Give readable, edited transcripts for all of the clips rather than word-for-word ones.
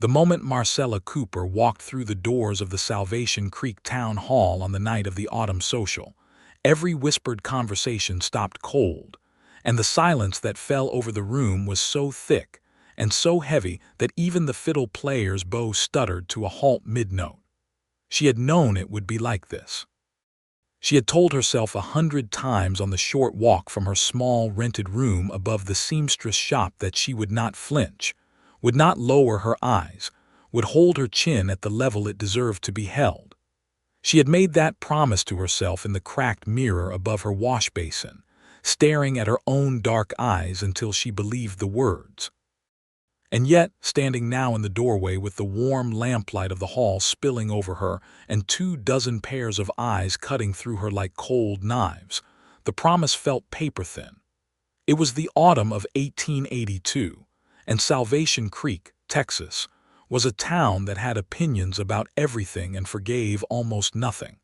The moment Marcella Cooper walked through the doors of the Salvation Creek Town Hall on the night of the autumn social, every whispered conversation stopped cold, and the silence that fell over the room was so thick and so heavy that even the fiddle player's bow stuttered to a halt mid-note. She had known it would be like this. She had told herself 100 times on the short walk from her small rented room above the seamstress shop that she would not flinch, would not lower her eyes, would hold her chin at the level it deserved to be held. She had made that promise to herself in the cracked mirror above her wash basin, staring at her own dark eyes until she believed the words. And yet, standing now in the doorway with the warm lamplight of the hall spilling over her and 24 pairs of eyes cutting through her like cold knives, the promise felt paper-thin. It was the autumn of 1882, and Salvation Creek, Texas, was a town that had opinions about everything and forgave almost nothing.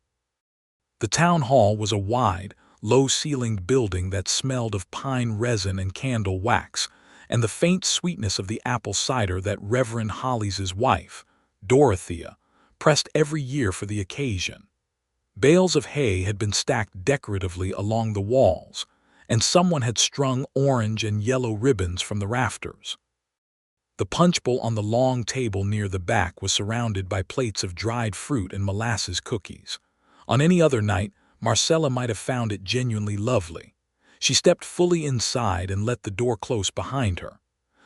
The town hall was a wide, low-ceilinged building that smelled of pine resin and candle wax, and the faint sweetness of the apple cider that Reverend Hollis's wife, Dorothea, pressed every year for the occasion. Bales of hay had been stacked decoratively along the walls, and someone had strung orange and yellow ribbons from the rafters. The punch bowl on the long table near the back was surrounded by plates of dried fruit and molasses cookies. On any other night, Marcella might have found it genuinely lovely. She stepped fully inside and let the door close behind her.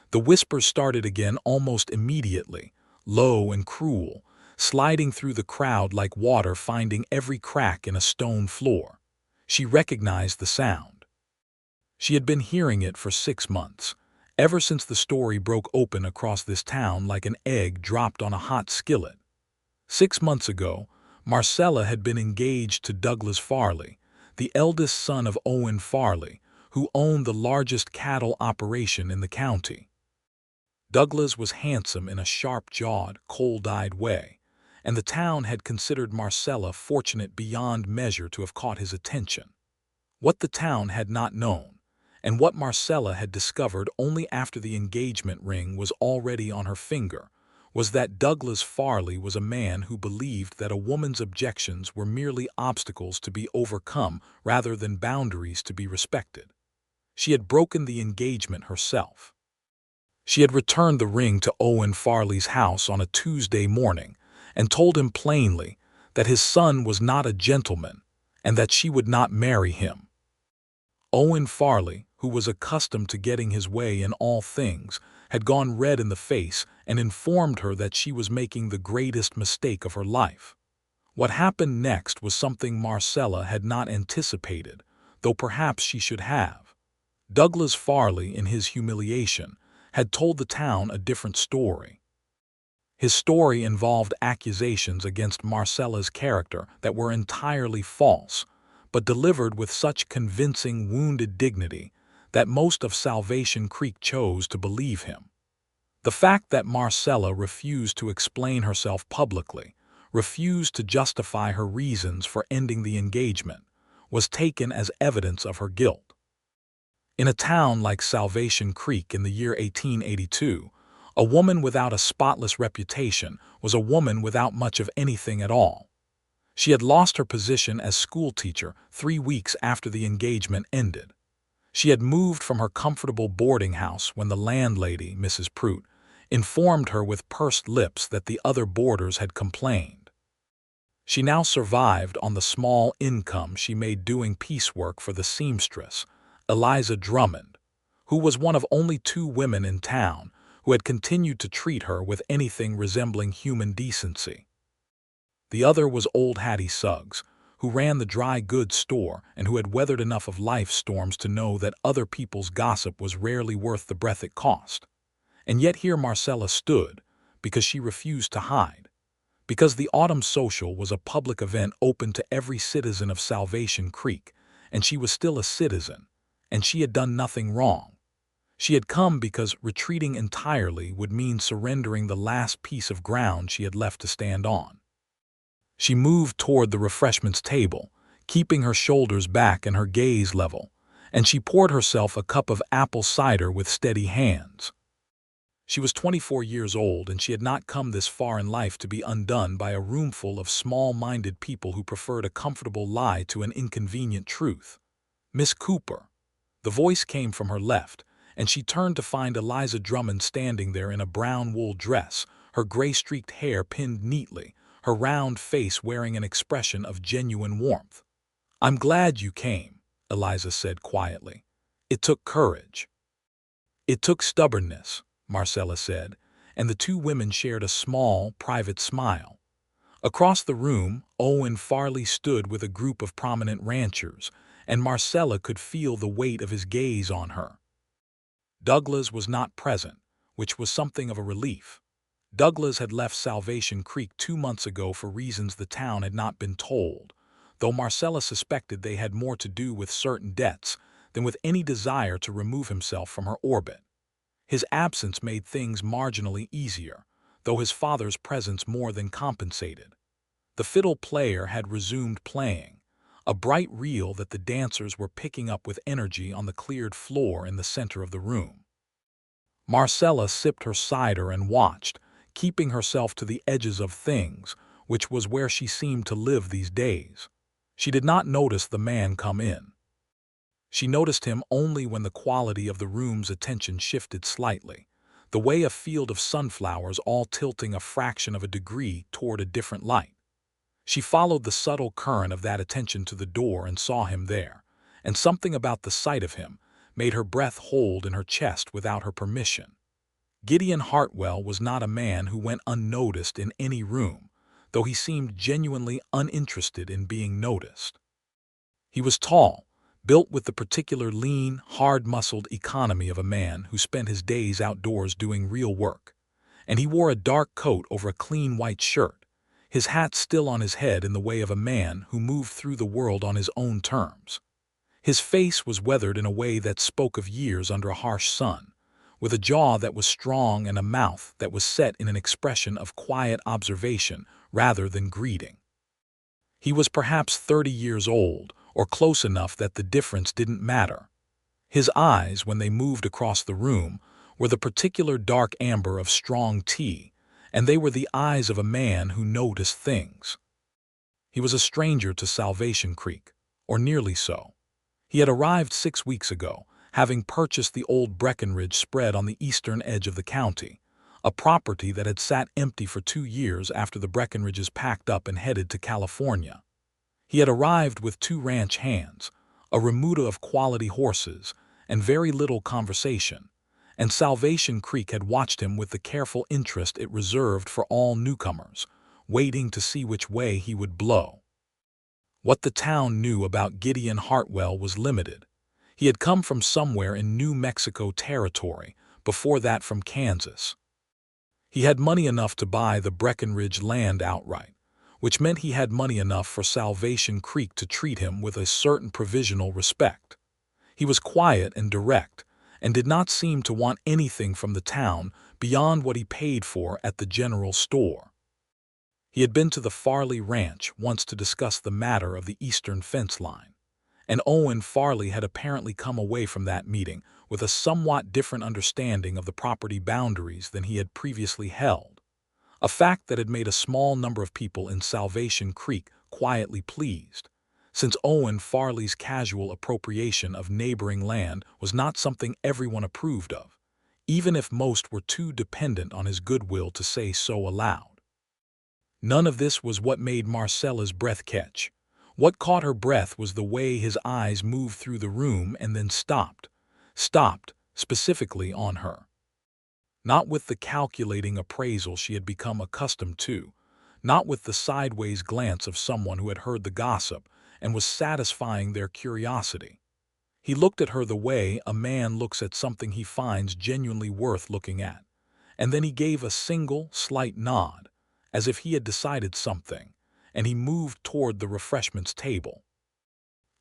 The whispers started again almost immediately, low and cruel, sliding through the crowd like water finding every crack in a stone floor. She recognized the sound. She had been hearing it for 6 months, ever since the story broke open across this town like an egg dropped on a hot skillet. 6 months ago, Marcella had been engaged to Douglas Farley, the eldest son of Owen Farley, who owned the largest cattle operation in the county. Douglas was handsome in a sharp-jawed, cold-eyed way, and the town had considered Marcella fortunate beyond measure to have caught his attention. What the town had not known, and what Marcella had discovered only after the engagement ring was already on her finger, was that Douglas Farley was a man who believed that a woman's objections were merely obstacles to be overcome rather than boundaries to be respected. She had broken the engagement herself. She had returned the ring to Owen Farley's house on a Tuesday morning and told him plainly that his son was not a gentleman and that she would not marry him. Owen Farley, who was accustomed to getting his way in all things, had gone red in the face and informed her that she was making the greatest mistake of her life. What happened next was something Marcella had not anticipated, though perhaps she should have. Douglas Farley, in his humiliation, had told the town a different story. His story involved accusations against Marcella's character that were entirely false, but delivered with such convincing wounded dignity that most of Salvation Creek chose to believe him. The fact that Marcella refused to explain herself publicly, refused to justify her reasons for ending the engagement, was taken as evidence of her guilt. In a town like Salvation Creek in the year 1882, a woman without a spotless reputation was a woman without much of anything at all. She had lost her position as schoolteacher 3 weeks after the engagement ended. She had moved from her comfortable boarding house when the landlady, Mrs. Prout, informed her with pursed lips that the other boarders had complained. She now survived on the small income she made doing piecework for the seamstress, Eliza Drummond, who was one of only 2 women in town who had continued to treat her with anything resembling human decency. The other was old Hattie Suggs, who ran the dry goods store and who had weathered enough of life's storms to know that other people's gossip was rarely worth the breath it cost. And yet here Marcella stood, because she refused to hide, because the autumn social was a public event open to every citizen of Salvation Creek, and she was still a citizen, and she had done nothing wrong. She had come because retreating entirely would mean surrendering the last piece of ground she had left to stand on. She moved toward the refreshments table, keeping her shoulders back and her gaze level, and she poured herself a cup of apple cider with steady hands. She was 24 years old, and she had not come this far in life to be undone by a roomful of small-minded people who preferred a comfortable lie to an inconvenient truth. "Miss Cooper." The voice came from her left, and she turned to find Eliza Drummond standing there in a brown wool dress, her gray-streaked hair pinned neatly, her round face wearing an expression of genuine warmth. "I'm glad you came," Eliza said quietly. "It took courage." "It took stubbornness," Marcella said, and the two women shared a small, private smile. Across the room, Owen Farley stood with a group of prominent ranchers, and Marcella could feel the weight of his gaze on her. Douglas was not present, which was something of a relief. Douglas had left Salvation Creek 2 months ago for reasons the town had not been told, though Marcella suspected they had more to do with certain debts than with any desire to remove himself from her orbit. His absence made things marginally easier, though his father's presence more than compensated. The fiddle player had resumed playing, a bright reel that the dancers were picking up with energy on the cleared floor in the center of the room. Marcella sipped her cider and watched, keeping herself to the edges of things, which was where she seemed to live these days. She did not notice the man come in. She noticed him only when the quality of the room's attention shifted slightly, the way a field of sunflowers all tilting a fraction of a degree toward a different light. She followed the subtle current of that attention to the door and saw him there, and something about the sight of him made her breath hold in her chest without her permission. Gideon Hartwell was not a man who went unnoticed in any room, though he seemed genuinely uninterested in being noticed. He was tall, built with the particular lean, hard-muscled economy of a man who spent his days outdoors doing real work, and he wore a dark coat over a clean white shirt, his hat still on his head in the way of a man who moved through the world on his own terms. His face was weathered in a way that spoke of years under a harsh sun, with a jaw that was strong and a mouth that was set in an expression of quiet observation rather than greeting. He was perhaps 30 years old, or close enough that the difference didn't matter. His eyes, when they moved across the room, were the particular dark amber of strong tea, and they were the eyes of a man who noticed things. He was a stranger to Salvation Creek, or nearly so. He had arrived 6 weeks ago, having purchased the old Breckenridge spread on the eastern edge of the county, a property that had sat empty for 2 years after the Breckenridges packed up and headed to California. He had arrived with 2 ranch hands, a remuda of quality horses, and very little conversation, and Salvation Creek had watched him with the careful interest it reserved for all newcomers, waiting to see which way he would blow. What the town knew about Gideon Hartwell was limited. He had come from somewhere in New Mexico territory, before that from Kansas. He had money enough to buy the Breckenridge land outright, which meant he had money enough for Salvation Creek to treat him with a certain provisional respect. He was quiet and direct, and did not seem to want anything from the town beyond what he paid for at the general store. He had been to the Farley Ranch once to discuss the matter of the eastern fence line, and Owen Farley had apparently come away from that meeting with a somewhat different understanding of the property boundaries than he had previously held, a fact that had made a small number of people in Salvation Creek quietly pleased, since Owen Farley's casual appropriation of neighboring land was not something everyone approved of, even if most were too dependent on his goodwill to say so aloud. None of this was what made Marcella's breath catch. What caught her breath was the way his eyes moved through the room and then stopped specifically on her. Not with the calculating appraisal she had become accustomed to, not with the sideways glance of someone who had heard the gossip and was satisfying their curiosity. He looked at her the way a man looks at something he finds genuinely worth looking at, and then he gave a single, slight nod, as if he had decided something, and he moved toward the refreshments table.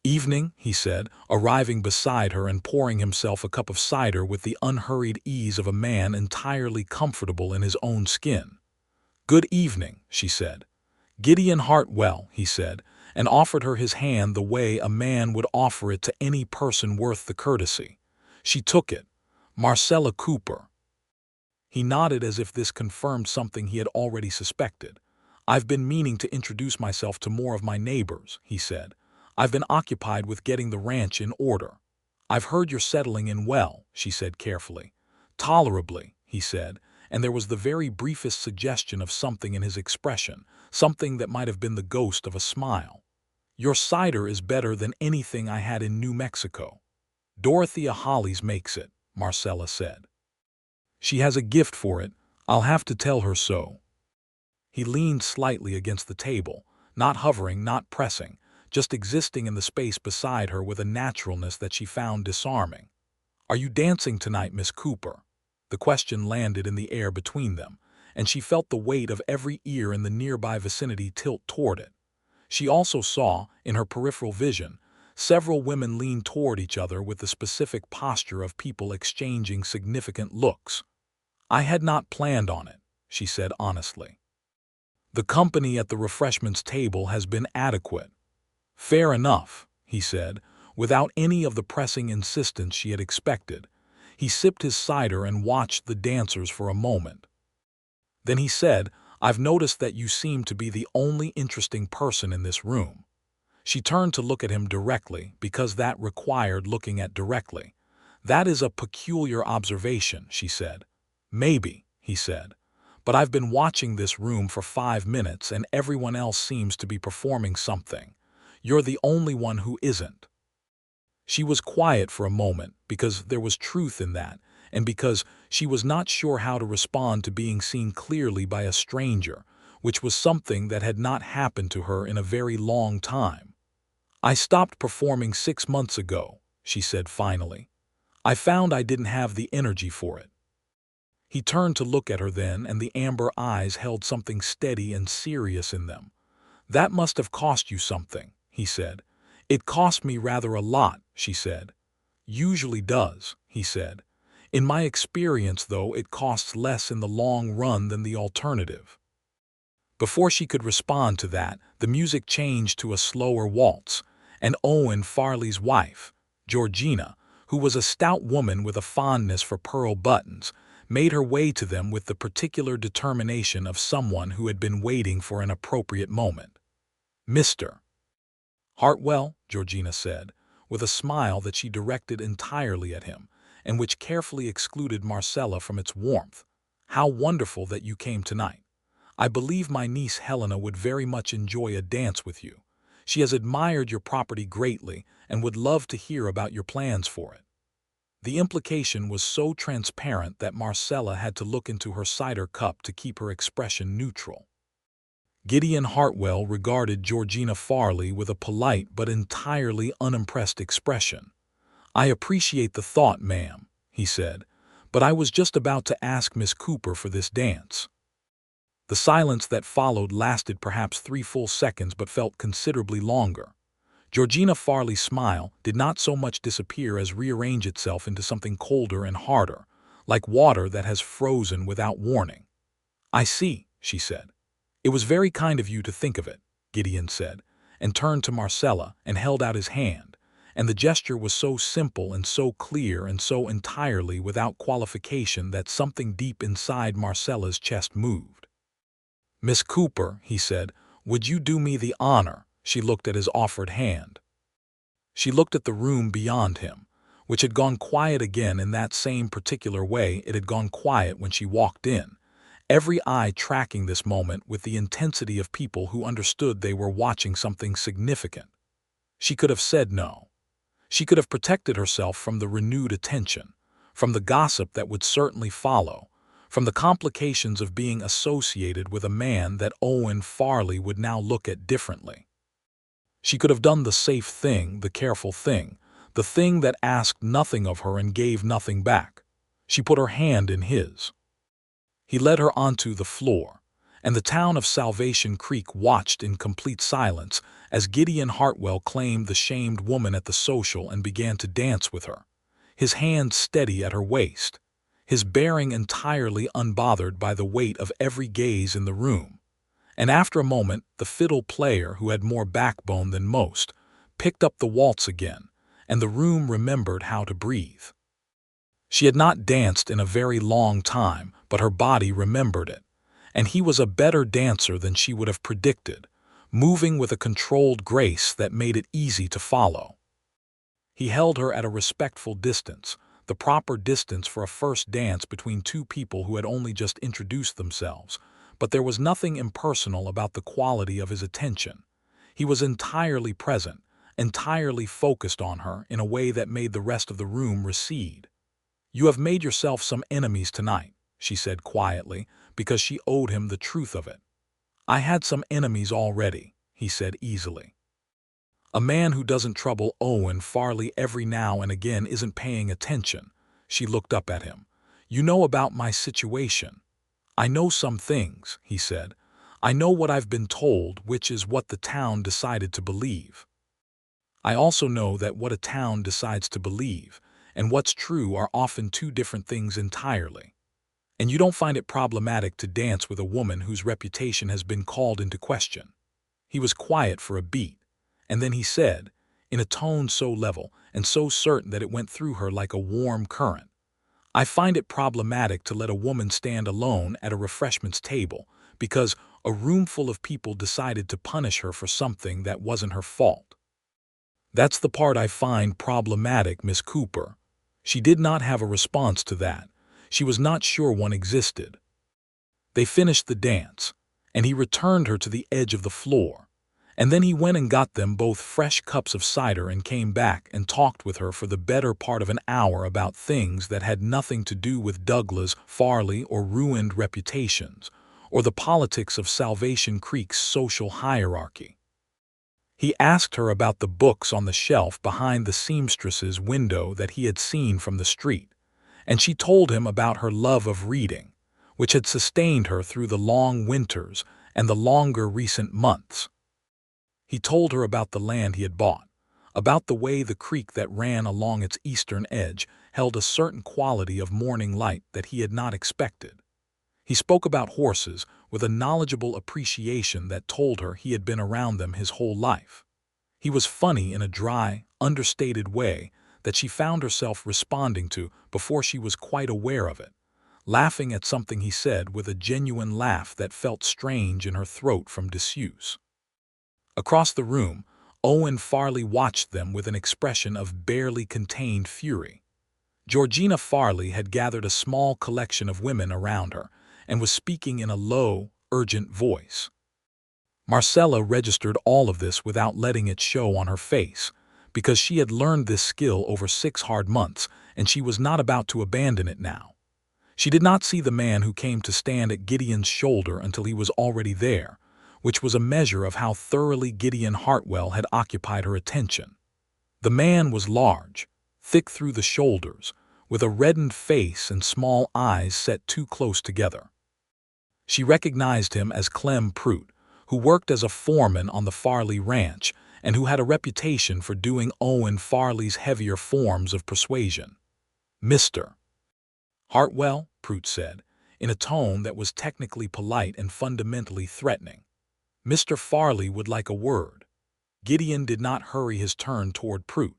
"Evening," he said, arriving beside her and pouring himself a cup of cider with the unhurried ease of a man entirely comfortable in his own skin. "Good evening," she said. "Gideon Hartwell," he said, and offered her his hand the way a man would offer it to any person worth the courtesy. She took it. "Marcella Cooper." He nodded as if this confirmed something he had already suspected. "I've been meaning to introduce myself to more of my neighbors," he said. "I've been occupied with getting the ranch in order." "I've heard you're settling in well," she said carefully. "Tolerably," he said, and there was the very briefest suggestion of something in his expression, something that might have been the ghost of a smile. "Your cider is better than anything I had in New Mexico." "Dorothea Hollies makes it," Marcella said. "She has a gift for it. I'll have to tell her so." He leaned slightly against the table, not hovering, not pressing, just existing in the space beside her with a naturalness that she found disarming. "Are you dancing tonight, Miss Cooper?" The question landed in the air between them, and she felt the weight of every ear in the nearby vicinity tilt toward it. She also saw, in her peripheral vision, several women lean toward each other with the specific posture of people exchanging significant looks. "I had not planned on it," she said honestly. "The company at the refreshments table has been adequate." "Fair enough," he said, without any of the pressing insistence she had expected. He sipped his cider and watched the dancers for a moment. Then he said, "I've noticed that you seem to be the only interesting person in this room." She turned to look at him directly, because that required looking at directly. "That is a peculiar observation," she said. "Maybe," he said. "But I've been watching this room for 5 minutes and everyone else seems to be performing something. You're the only one who isn't." She was quiet for a moment, because there was truth in that, and because she was not sure how to respond to being seen clearly by a stranger, which was something that had not happened to her in a very long time. "I stopped performing 6 months ago," she said finally. "I found I didn't have the energy for it." He turned to look at her then, and the amber eyes held something steady and serious in them. "That must have cost you something," he said. "It cost me rather a lot," she said. "Usually does," he said. "In my experience, though, it costs less in the long run than the alternative." Before she could respond to that, the music changed to a slower waltz, and Owen Farley's wife, Georgina, who was a stout woman with a fondness for pearl buttons, made her way to them with the particular determination of someone who had been waiting for an appropriate moment. "Mr. Hartwell," Georgina said, with a smile that she directed entirely at him, and which carefully excluded Marcella from its warmth. "How wonderful that you came tonight. I believe my niece Helena would very much enjoy a dance with you. She has admired your property greatly and would love to hear about your plans for it." The implication was so transparent that Marcella had to look into her cider cup to keep her expression neutral. Gideon Hartwell regarded Georgina Farley with a polite but entirely unimpressed expression. "I appreciate the thought, ma'am," he said, "but I was just about to ask Miss Cooper for this dance." The silence that followed lasted perhaps 3 full seconds but felt considerably longer. Georgina Farley's smile did not so much disappear as rearrange itself into something colder and harder, like water that has frozen without warning. "I see," she said. "It was very kind of you to think of it," Gideon said, and turned to Marcella and held out his hand, and the gesture was so simple and so clear and so entirely without qualification that something deep inside Marcella's chest moved. "Miss Cooper," he said, "would you do me the honor?" She looked at his offered hand. She looked at the room beyond him, which had gone quiet again in that same particular way it had gone quiet when she walked in, every eye tracking this moment with the intensity of people who understood they were watching something significant. She could have said no. She could have protected herself from the renewed attention, from the gossip that would certainly follow, from the complications of being associated with a man that Owen Farley would now look at differently. She could have done the safe thing, the careful thing, the thing that asked nothing of her and gave nothing back. She put her hand in his. He led her onto the floor, and the town of Salvation Creek watched in complete silence as Gideon Hartwell claimed the shamed woman at the social and began to dance with her, his hand steady at her waist, his bearing entirely unbothered by the weight of every gaze in the room. And after a moment, the fiddle player, who had more backbone than most, picked up the waltz again, and the room remembered how to breathe. She had not danced in a very long time, but her body remembered it. And he was a better dancer than she would have predicted, moving with a controlled grace that made it easy to follow. He held her at a respectful distance, the proper distance for a first dance between two people who had only just introduced themselves, but there was nothing impersonal about the quality of his attention. He was entirely present, entirely focused on her in a way that made the rest of the room recede. "You have made yourself some enemies tonight," she said quietly, because she owed him the truth of it. "I had some enemies already," he said easily. "A man who doesn't trouble Owen Farley every now and again isn't paying attention." She looked up at him. "You know about my situation." "I know some things," he said. "I know what I've been told, which is what the town decided to believe. I also know that what a town decides to believe and what's true are often two different things entirely. And you don't find it problematic to dance with a woman whose reputation has been called into question." He was quiet for a beat, and then he said, in a tone so level and so certain that it went through her like a warm current, "I find it problematic to let a woman stand alone at a refreshments table because a room full of people decided to punish her for something that wasn't her fault. That's the part I find problematic, Miss Cooper." She did not have a response to that. She was not sure one existed. They finished the dance, and he returned her to the edge of the floor. And then he went and got them both fresh cups of cider and came back and talked with her for the better part of an hour about things that had nothing to do with Douglas Farley or ruined reputations, or the politics of Salvation Creek's social hierarchy. He asked her about the books on the shelf behind the seamstress's window that he had seen from the street, and she told him about her love of reading, which had sustained her through the long winters and the longer recent months. He told her about the land he had bought, about the way the creek that ran along its eastern edge held a certain quality of morning light that he had not expected. He spoke about horses with a knowledgeable appreciation that told her he had been around them his whole life. He was funny in a dry, understated way that she found herself responding to before she was quite aware of it, laughing at something he said with a genuine laugh that felt strange in her throat from disuse. Across the room, Owen Farley watched them with an expression of barely contained fury. Georgina Farley had gathered a small collection of women around her and was speaking in a low, urgent voice. Marcella registered all of this without letting it show on her face, because she had learned this skill over 6 hard months, and she was not about to abandon it now. She did not see the man who came to stand at Gideon's shoulder until he was already there, which was a measure of how thoroughly Gideon Hartwell had occupied her attention. The man was large, thick through the shoulders, with a reddened face and small eyes set too close together. She recognized him as Clem Prout, who worked as a foreman on the Farley ranch and who had a reputation for doing Owen Farley's heavier forms of persuasion. "Mr. Hartwell," Prout said, in a tone that was technically polite and fundamentally threatening. "Mr. Farley would like a word." Gideon did not hurry his turn toward Prout.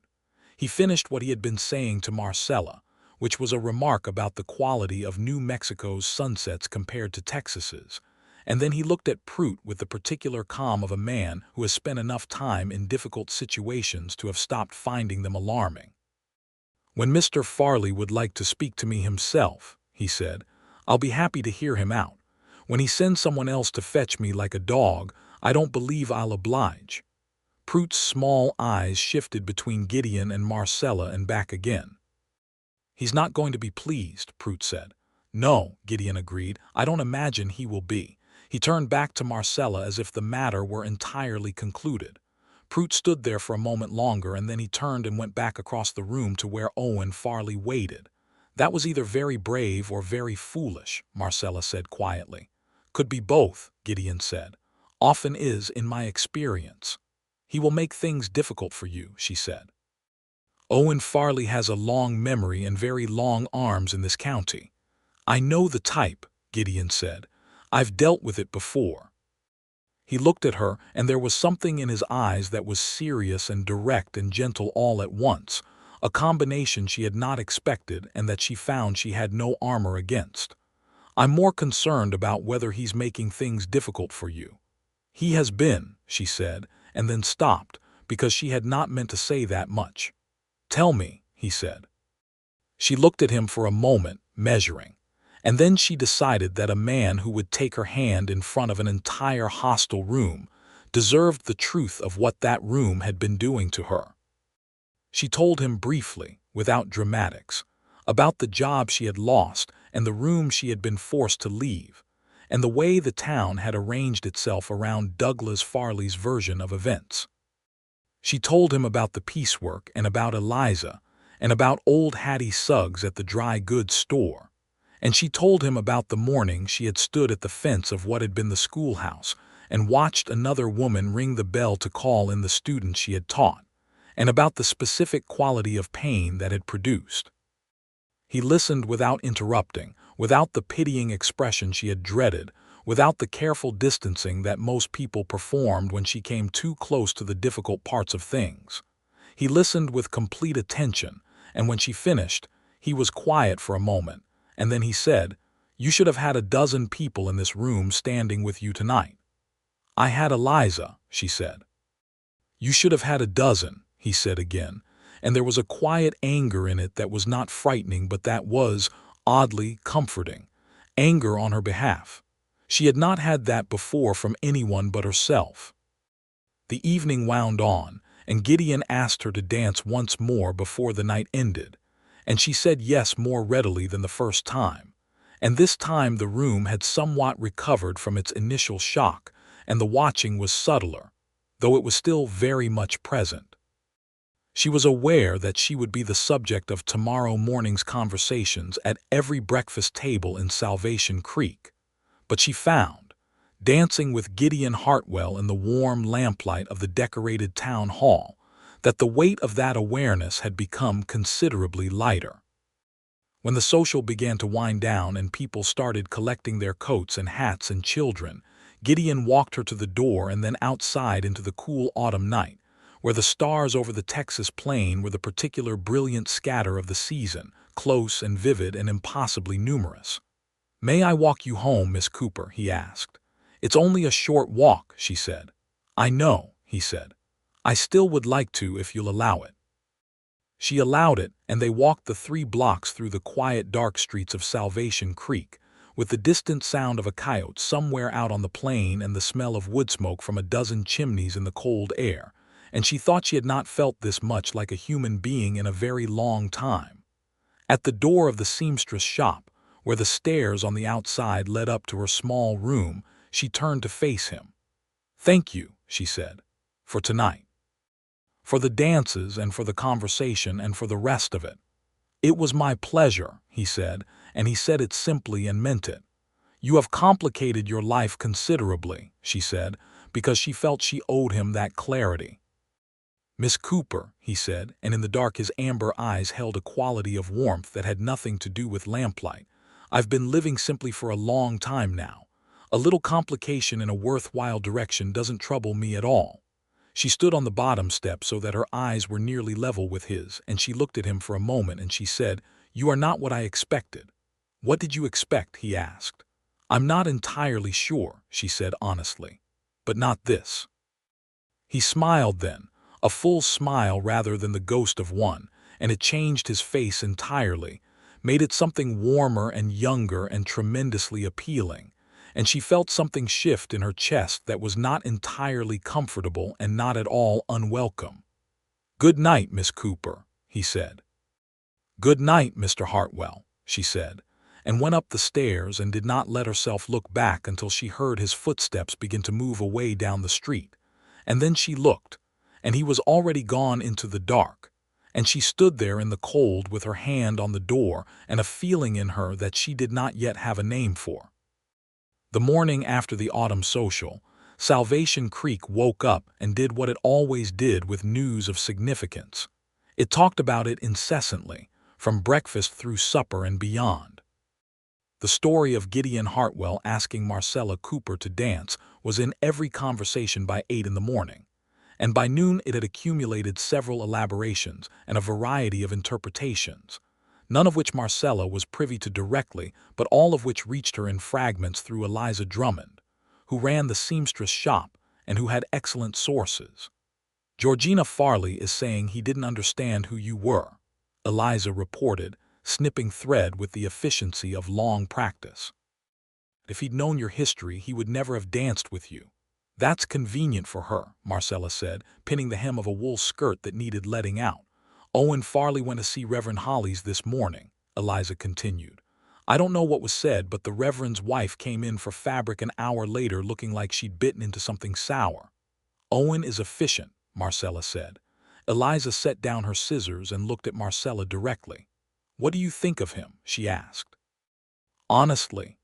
He finished what he had been saying to Marcella, which was a remark about the quality of New Mexico's sunsets compared to Texas's, and then he looked at Prout with the particular calm of a man who has spent enough time in difficult situations to have stopped finding them alarming. "When Mr. Farley would like to speak to me himself," he said, "I'll be happy to hear him out. When he sends someone else to fetch me like a dog, I don't believe I'll oblige." Prout's small eyes shifted between Gideon and Marcella and back again. "He's not going to be pleased," Prout said. "No," Gideon agreed, "I don't imagine he will be." He turned back to Marcella as if the matter were entirely concluded. Prout stood there for a moment longer, and then he turned and went back across the room to where Owen Farley waited. "That was either very brave or very foolish," Marcella said quietly. "Could be both," Gideon said. "Often is, in my experience." "He will make things difficult for you," she said. "Owen Farley has a long memory and very long arms in this county." "I know the type," Gideon said. "I've dealt with it before." He looked at her, and there was something in his eyes that was serious and direct and gentle all at once, a combination she had not expected and that she found she had no armor against. I'm more concerned about whether he's making things difficult for you." "He has been," she said, and then stopped, because she had not meant to say that much. "Tell me," he said. She looked at him for a moment, measuring, and then she decided that a man who would take her hand in front of an entire hostel room deserved the truth of what that room had been doing to her. She told him briefly, without dramatics, about the job she had lost and the room she had been forced to leave, and the way the town had arranged itself around Douglas Farley's version of events. She told him about the piecework and about Eliza, and about old Hattie Suggs at the dry goods store, and she told him about the morning she had stood at the fence of what had been the schoolhouse and watched another woman ring the bell to call in the students she had taught, and about the specific quality of pain that had produced. He listened without interrupting, without the pitying expression she had dreaded, without the careful distancing that most people performed when she came too close to the difficult parts of things. He listened with complete attention, and when she finished, he was quiet for a moment, and then he said, "You should have had a dozen people in this room standing with you tonight." "I had Eliza," she said. "You should have had a dozen," he said again, and there was a quiet anger in it that was not frightening but that was, oddly, comforting. Anger on her behalf. She had not had that before from anyone but herself. The evening wound on, and Gideon asked her to dance once more before the night ended, and she said yes more readily than the first time. And this time the room had somewhat recovered from its initial shock, and the watching was subtler, though it was still very much present. She was aware that she would be the subject of tomorrow morning's conversations at every breakfast table in Salvation Creek, but she found, dancing with Gideon Hartwell in the warm lamplight of the decorated town hall, that the weight of that awareness had become considerably lighter. When the social began to wind down and people started collecting their coats and hats and children, Gideon walked her to the door and then outside into the cool autumn night, where the stars over the Texas plain were the particular brilliant scatter of the season, close and vivid and impossibly numerous. "May I walk you home, Miss Cooper?" he asked. "It's only a short walk," she said. "I know," he said. "I still would like to if you'll allow it." She allowed it, and they walked the 3 blocks through the quiet dark streets of Salvation Creek, with the distant sound of a coyote somewhere out on the plain and the smell of wood smoke from a dozen chimneys in the cold air, and she thought she had not felt this much like a human being in a very long time. At the door of the seamstress shop, where the stairs on the outside led up to her small room, she turned to face him. "Thank you," she said, "for tonight. For the dances and for the conversation and for the rest of it." "It was my pleasure," he said, and he said it simply and meant it. "You have complicated your life considerably," she said, because she felt she owed him that clarity. "Miss Cooper," he said, and in the dark his amber eyes held a quality of warmth that had nothing to do with lamplight, "I've been living simply for a long time now. A little complication in a worthwhile direction doesn't trouble me at all." She stood on the bottom step so that her eyes were nearly level with his, and she looked at him for a moment and she said, "You are not what I expected." "What did you expect?" he asked. "I'm not entirely sure," she said honestly. "But not this." He smiled then, a full smile rather than the ghost of one, and it changed his face entirely, made it something warmer and younger and tremendously appealing, and she felt something shift in her chest that was not entirely comfortable and not at all unwelcome. "Good night, Miss Cooper," he said. "Good night, Mr. Hartwell," she said, and went up the stairs and did not let herself look back until she heard his footsteps begin to move away down the street. And then she looked, and he was already gone into the dark, and she stood there in the cold with her hand on the door and a feeling in her that she did not yet have a name for. The morning after the autumn social, Salvation Creek woke up and did what it always did with news of significance. It talked about it incessantly, from breakfast through supper and beyond. The story of Gideon Hartwell asking Marcella Cooper to dance was in every conversation by 8 in the morning, and by noon it had accumulated several elaborations and a variety of interpretations. none of which Marcella was privy to directly, but all of which reached her in fragments through Eliza Drummond, who ran the seamstress shop and who had excellent sources. "Georgina Farley is saying he didn't understand who you were," Eliza reported, snipping thread with the efficiency of long practice. "If he'd known your history, he would never have danced with you." "That's convenient for her," Marcella said, pinning the hem of a wool skirt that needed letting out. "Owen Farley went to see Reverend Hollis this morning," Eliza continued. "I don't know what was said, but the Reverend's wife came in for fabric an hour later looking like she'd bitten into something sour." "Owen is efficient," Marcella said. Eliza set down her scissors and looked at Marcella directly. "What do you think of him?" she asked. "Honestly."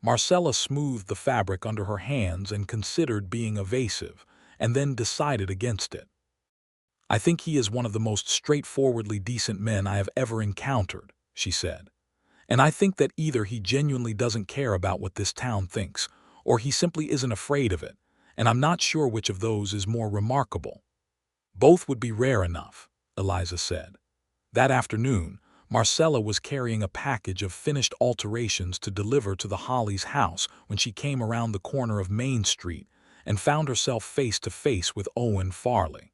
Marcella smoothed the fabric under her hands and considered being evasive, and then decided against it. "I think he is one of the most straightforwardly decent men I have ever encountered," she said. "And I think that either he genuinely doesn't care about what this town thinks, or he simply isn't afraid of it, and I'm not sure which of those is more remarkable." "Both would be rare enough," Eliza said. That afternoon, Marcella was carrying a package of finished alterations to deliver to the Hollies' house when she came around the corner of Main Street and found herself face to face with Owen Farley.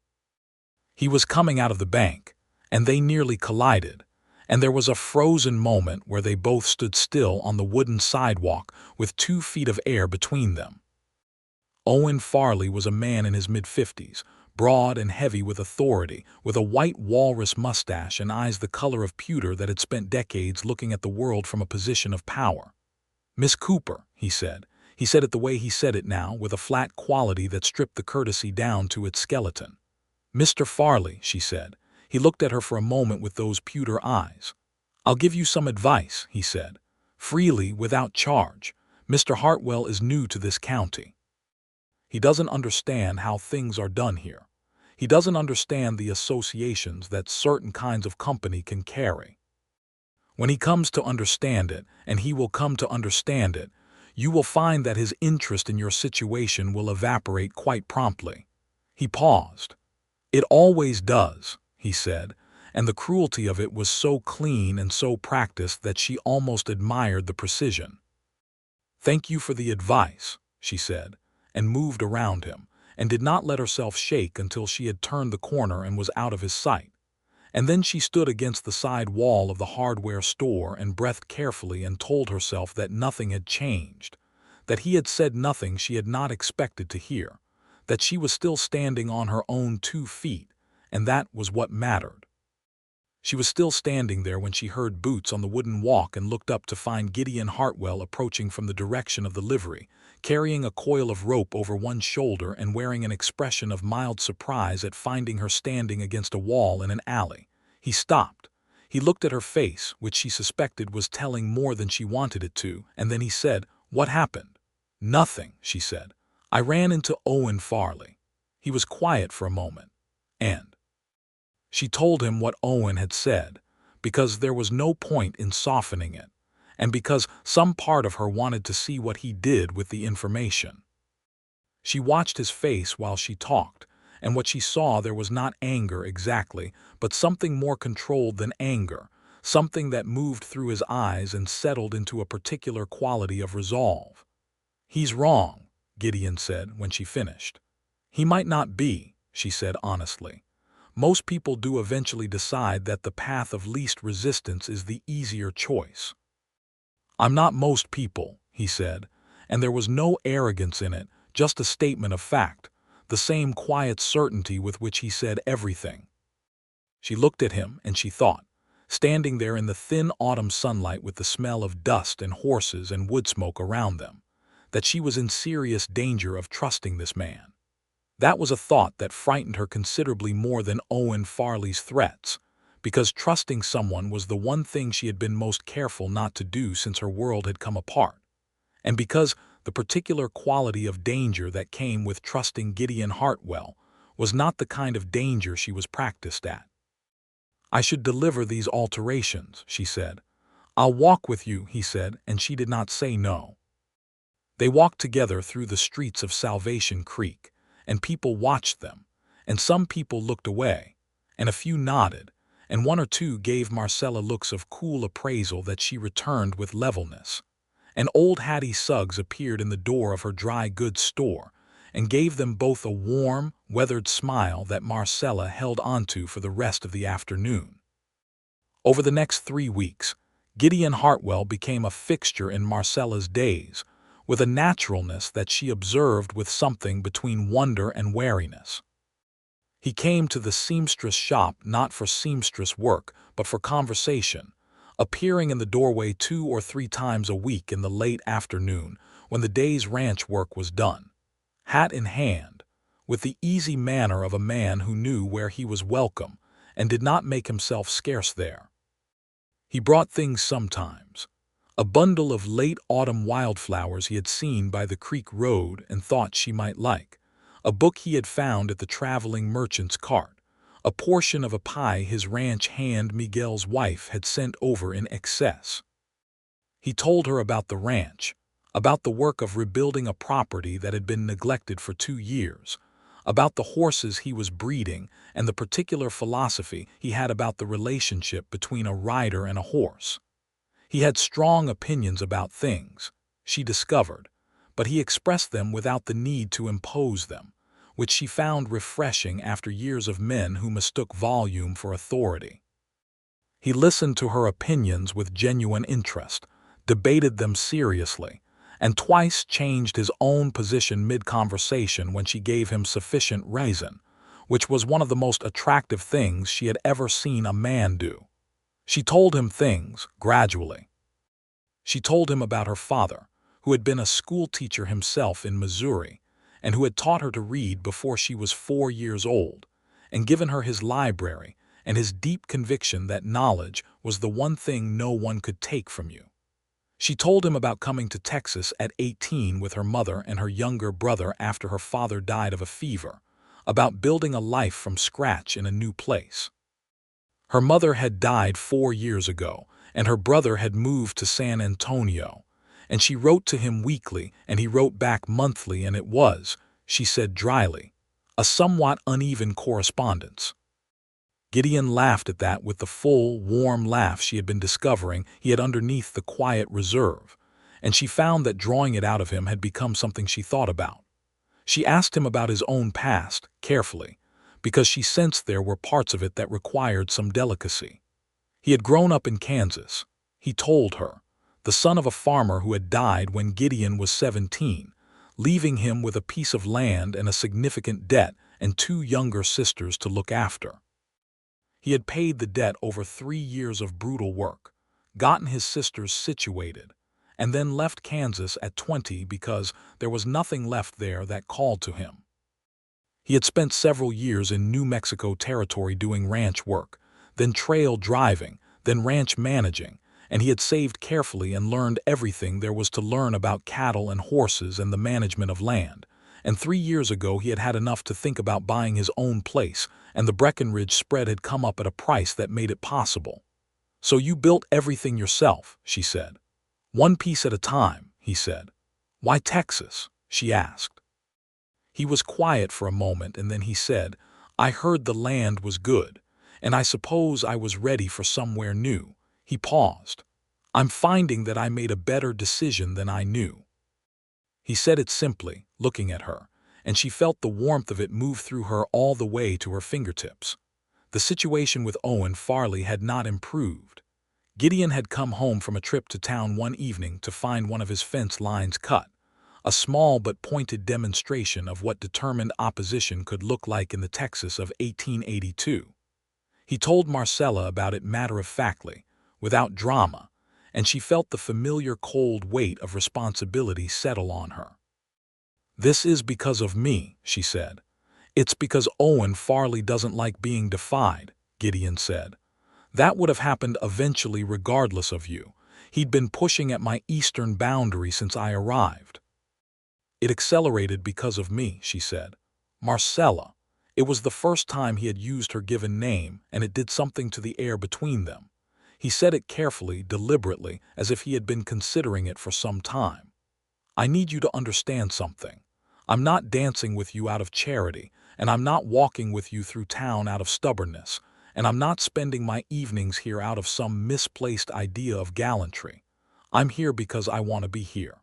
He was coming out of the bank, and they nearly collided, and there was a frozen moment where they both stood still on the wooden sidewalk with 2 feet of air between them. Owen Farley was a man in his mid-50s, broad and heavy with authority, with a white walrus mustache and eyes the color of pewter that had spent decades looking at the world from a position of power. "Miss Cooper," he said. He said it the way he said it now, with a flat quality that stripped the courtesy down to its skeleton. "Mr. Farley," she said. He looked at her for a moment with those pewter eyes. "I'll give you some advice," he said. "Freely, without charge. Mr. Hartwell is new to this county. He doesn't understand how things are done here. He doesn't understand the associations that certain kinds of company can carry. When he comes to understand it, and he will come to understand it, you will find that his interest in your situation will evaporate quite promptly." He paused. "It always does," he said, and the cruelty of it was so clean and so practiced that she almost admired the precision. "Thank you for the advice," she said, and moved around him, and did not let herself shake until she had turned the corner and was out of his sight. And then she stood against the side wall of the hardware store and breathed carefully and told herself that nothing had changed, that he had said nothing she had not expected to hear, that she was still standing on her own 2 feet, and that was what mattered. She was still standing there when she heard boots on the wooden walk and looked up to find Gideon Hartwell approaching from the direction of the livery, carrying a coil of rope over one shoulder and wearing an expression of mild surprise at finding her standing against a wall in an alley. He stopped. He looked at her face, which she suspected was telling more than she wanted it to, and then he said, "What happened?" "Nothing," she said. "I ran into Owen Farley." He was quiet for a moment, and she told him what Owen had said, because there was no point in softening it, and because some part of her wanted to see what he did with the information. She watched his face while she talked, and what she saw there was not anger exactly, but something more controlled than anger, something that moved through his eyes and settled into a particular quality of resolve. "He's wrong," Gideon said when she finished. "He might not be," she said honestly. "Most people do eventually decide that the path of least resistance is the easier choice." "I'm not most people," he said, and there was no arrogance in it, just a statement of fact, the same quiet certainty with which he said everything. She looked at him and she thought, standing there in the thin autumn sunlight with the smell of dust and horses and wood smoke around them, that she was in serious danger of trusting this man. That was a thought that frightened her considerably more than Owen Farley's threats, because trusting someone was the one thing she had been most careful not to do since her world had come apart, and because the particular quality of danger that came with trusting Gideon Hartwell was not the kind of danger she was practiced at. "I should deliver these alterations," she said. "I'll walk with you," he said, and she did not say no. They walked together through the streets of Salvation Creek, and people watched them, and some people looked away, and a few nodded, and one or two gave Marcella looks of cool appraisal that she returned with levelness. And old Hattie Suggs appeared in the door of her dry goods store and gave them both a warm, weathered smile that Marcella held onto for the rest of the afternoon. Over the next 3 weeks, Gideon Hartwell became a fixture in Marcella's days, with a naturalness that she observed with something between wonder and wariness. He came to the seamstress shop not for seamstress work, but for conversation, appearing in the doorway 2 or 3 times a week in the late afternoon when the day's ranch work was done, hat in hand, with the easy manner of a man who knew where he was welcome and did not make himself scarce there. He brought things sometimes. A bundle of late autumn wildflowers he had seen by the creek road and thought she might like, a book he had found at the traveling merchant's cart, a portion of a pie his ranch hand Miguel's wife had sent over in excess. He told her about the ranch, about the work of rebuilding a property that had been neglected for 2 years, about the horses he was breeding and the particular philosophy he had about the relationship between a rider and a horse. He had strong opinions about things, she discovered, but he expressed them without the need to impose them, which she found refreshing after years of men who mistook volume for authority. He listened to her opinions with genuine interest, debated them seriously, and twice changed his own position mid-conversation when she gave him sufficient reason, which was one of the most attractive things she had ever seen a man do. She told him things, gradually. She told him about her father, who had been a schoolteacher himself in Missouri, and who had taught her to read before she was 4 years old, and given her his library and his deep conviction that knowledge was the one thing no one could take from you. She told him about coming to Texas at 18 with her mother and her younger brother after her father died of a fever, about building a life from scratch in a new place. Her mother had died 4 years ago, and her brother had moved to San Antonio, and she wrote to him weekly and he wrote back monthly, and it was, she said dryly, a somewhat uneven correspondence. Gideon laughed at that with the full, warm laugh she had been discovering he had underneath the quiet reserve, and she found that drawing it out of him had become something she thought about. She asked him about his own past, carefully, because she sensed there were parts of it that required some delicacy. He had grown up in Kansas, he told her, the son of a farmer who had died when Gideon was 17, leaving him with a piece of land and a significant debt and 2 younger sisters to look after. He had paid the debt over 3 years of brutal work, gotten his sisters situated, and then left Kansas at 20 because there was nothing left there that called to him. He had spent several years in New Mexico territory doing ranch work, then trail driving, then ranch managing, and he had saved carefully and learned everything there was to learn about cattle and horses and the management of land. And 3 years ago he had had enough to think about buying his own place, and the Breckenridge spread had come up at a price that made it possible. So you built everything yourself, she said. 1 piece at a time, he said. Why Texas? She asked. He was quiet for a moment, and then he said, I heard the land was good, and I suppose I was ready for somewhere new. He paused. I'm finding that I made a better decision than I knew. He said it simply, looking at her, and she felt the warmth of it move through her all the way to her fingertips. The situation with Owen Farley had not improved. Gideon had come home from a trip to town one evening to find one of his fence lines cut, a small but pointed demonstration of what determined opposition could look like in the Texas of 1882. He told Marcella about it matter-of-factly, without drama, and she felt the familiar cold weight of responsibility settle on her. This is because of me, she said. It's because Owen Farley doesn't like being defied, Gideon said. That would have happened eventually regardless of you. He'd been pushing at my eastern boundary since I arrived. It accelerated because of me, she said. Marcella. It was the first time he had used her given name, and it did something to the air between them. He said it carefully, deliberately, as if he had been considering it for some time. I need you to understand something. I'm not dancing with you out of charity, and I'm not walking with you through town out of stubbornness, and I'm not spending my evenings here out of some misplaced idea of gallantry. I'm here because I want to be here.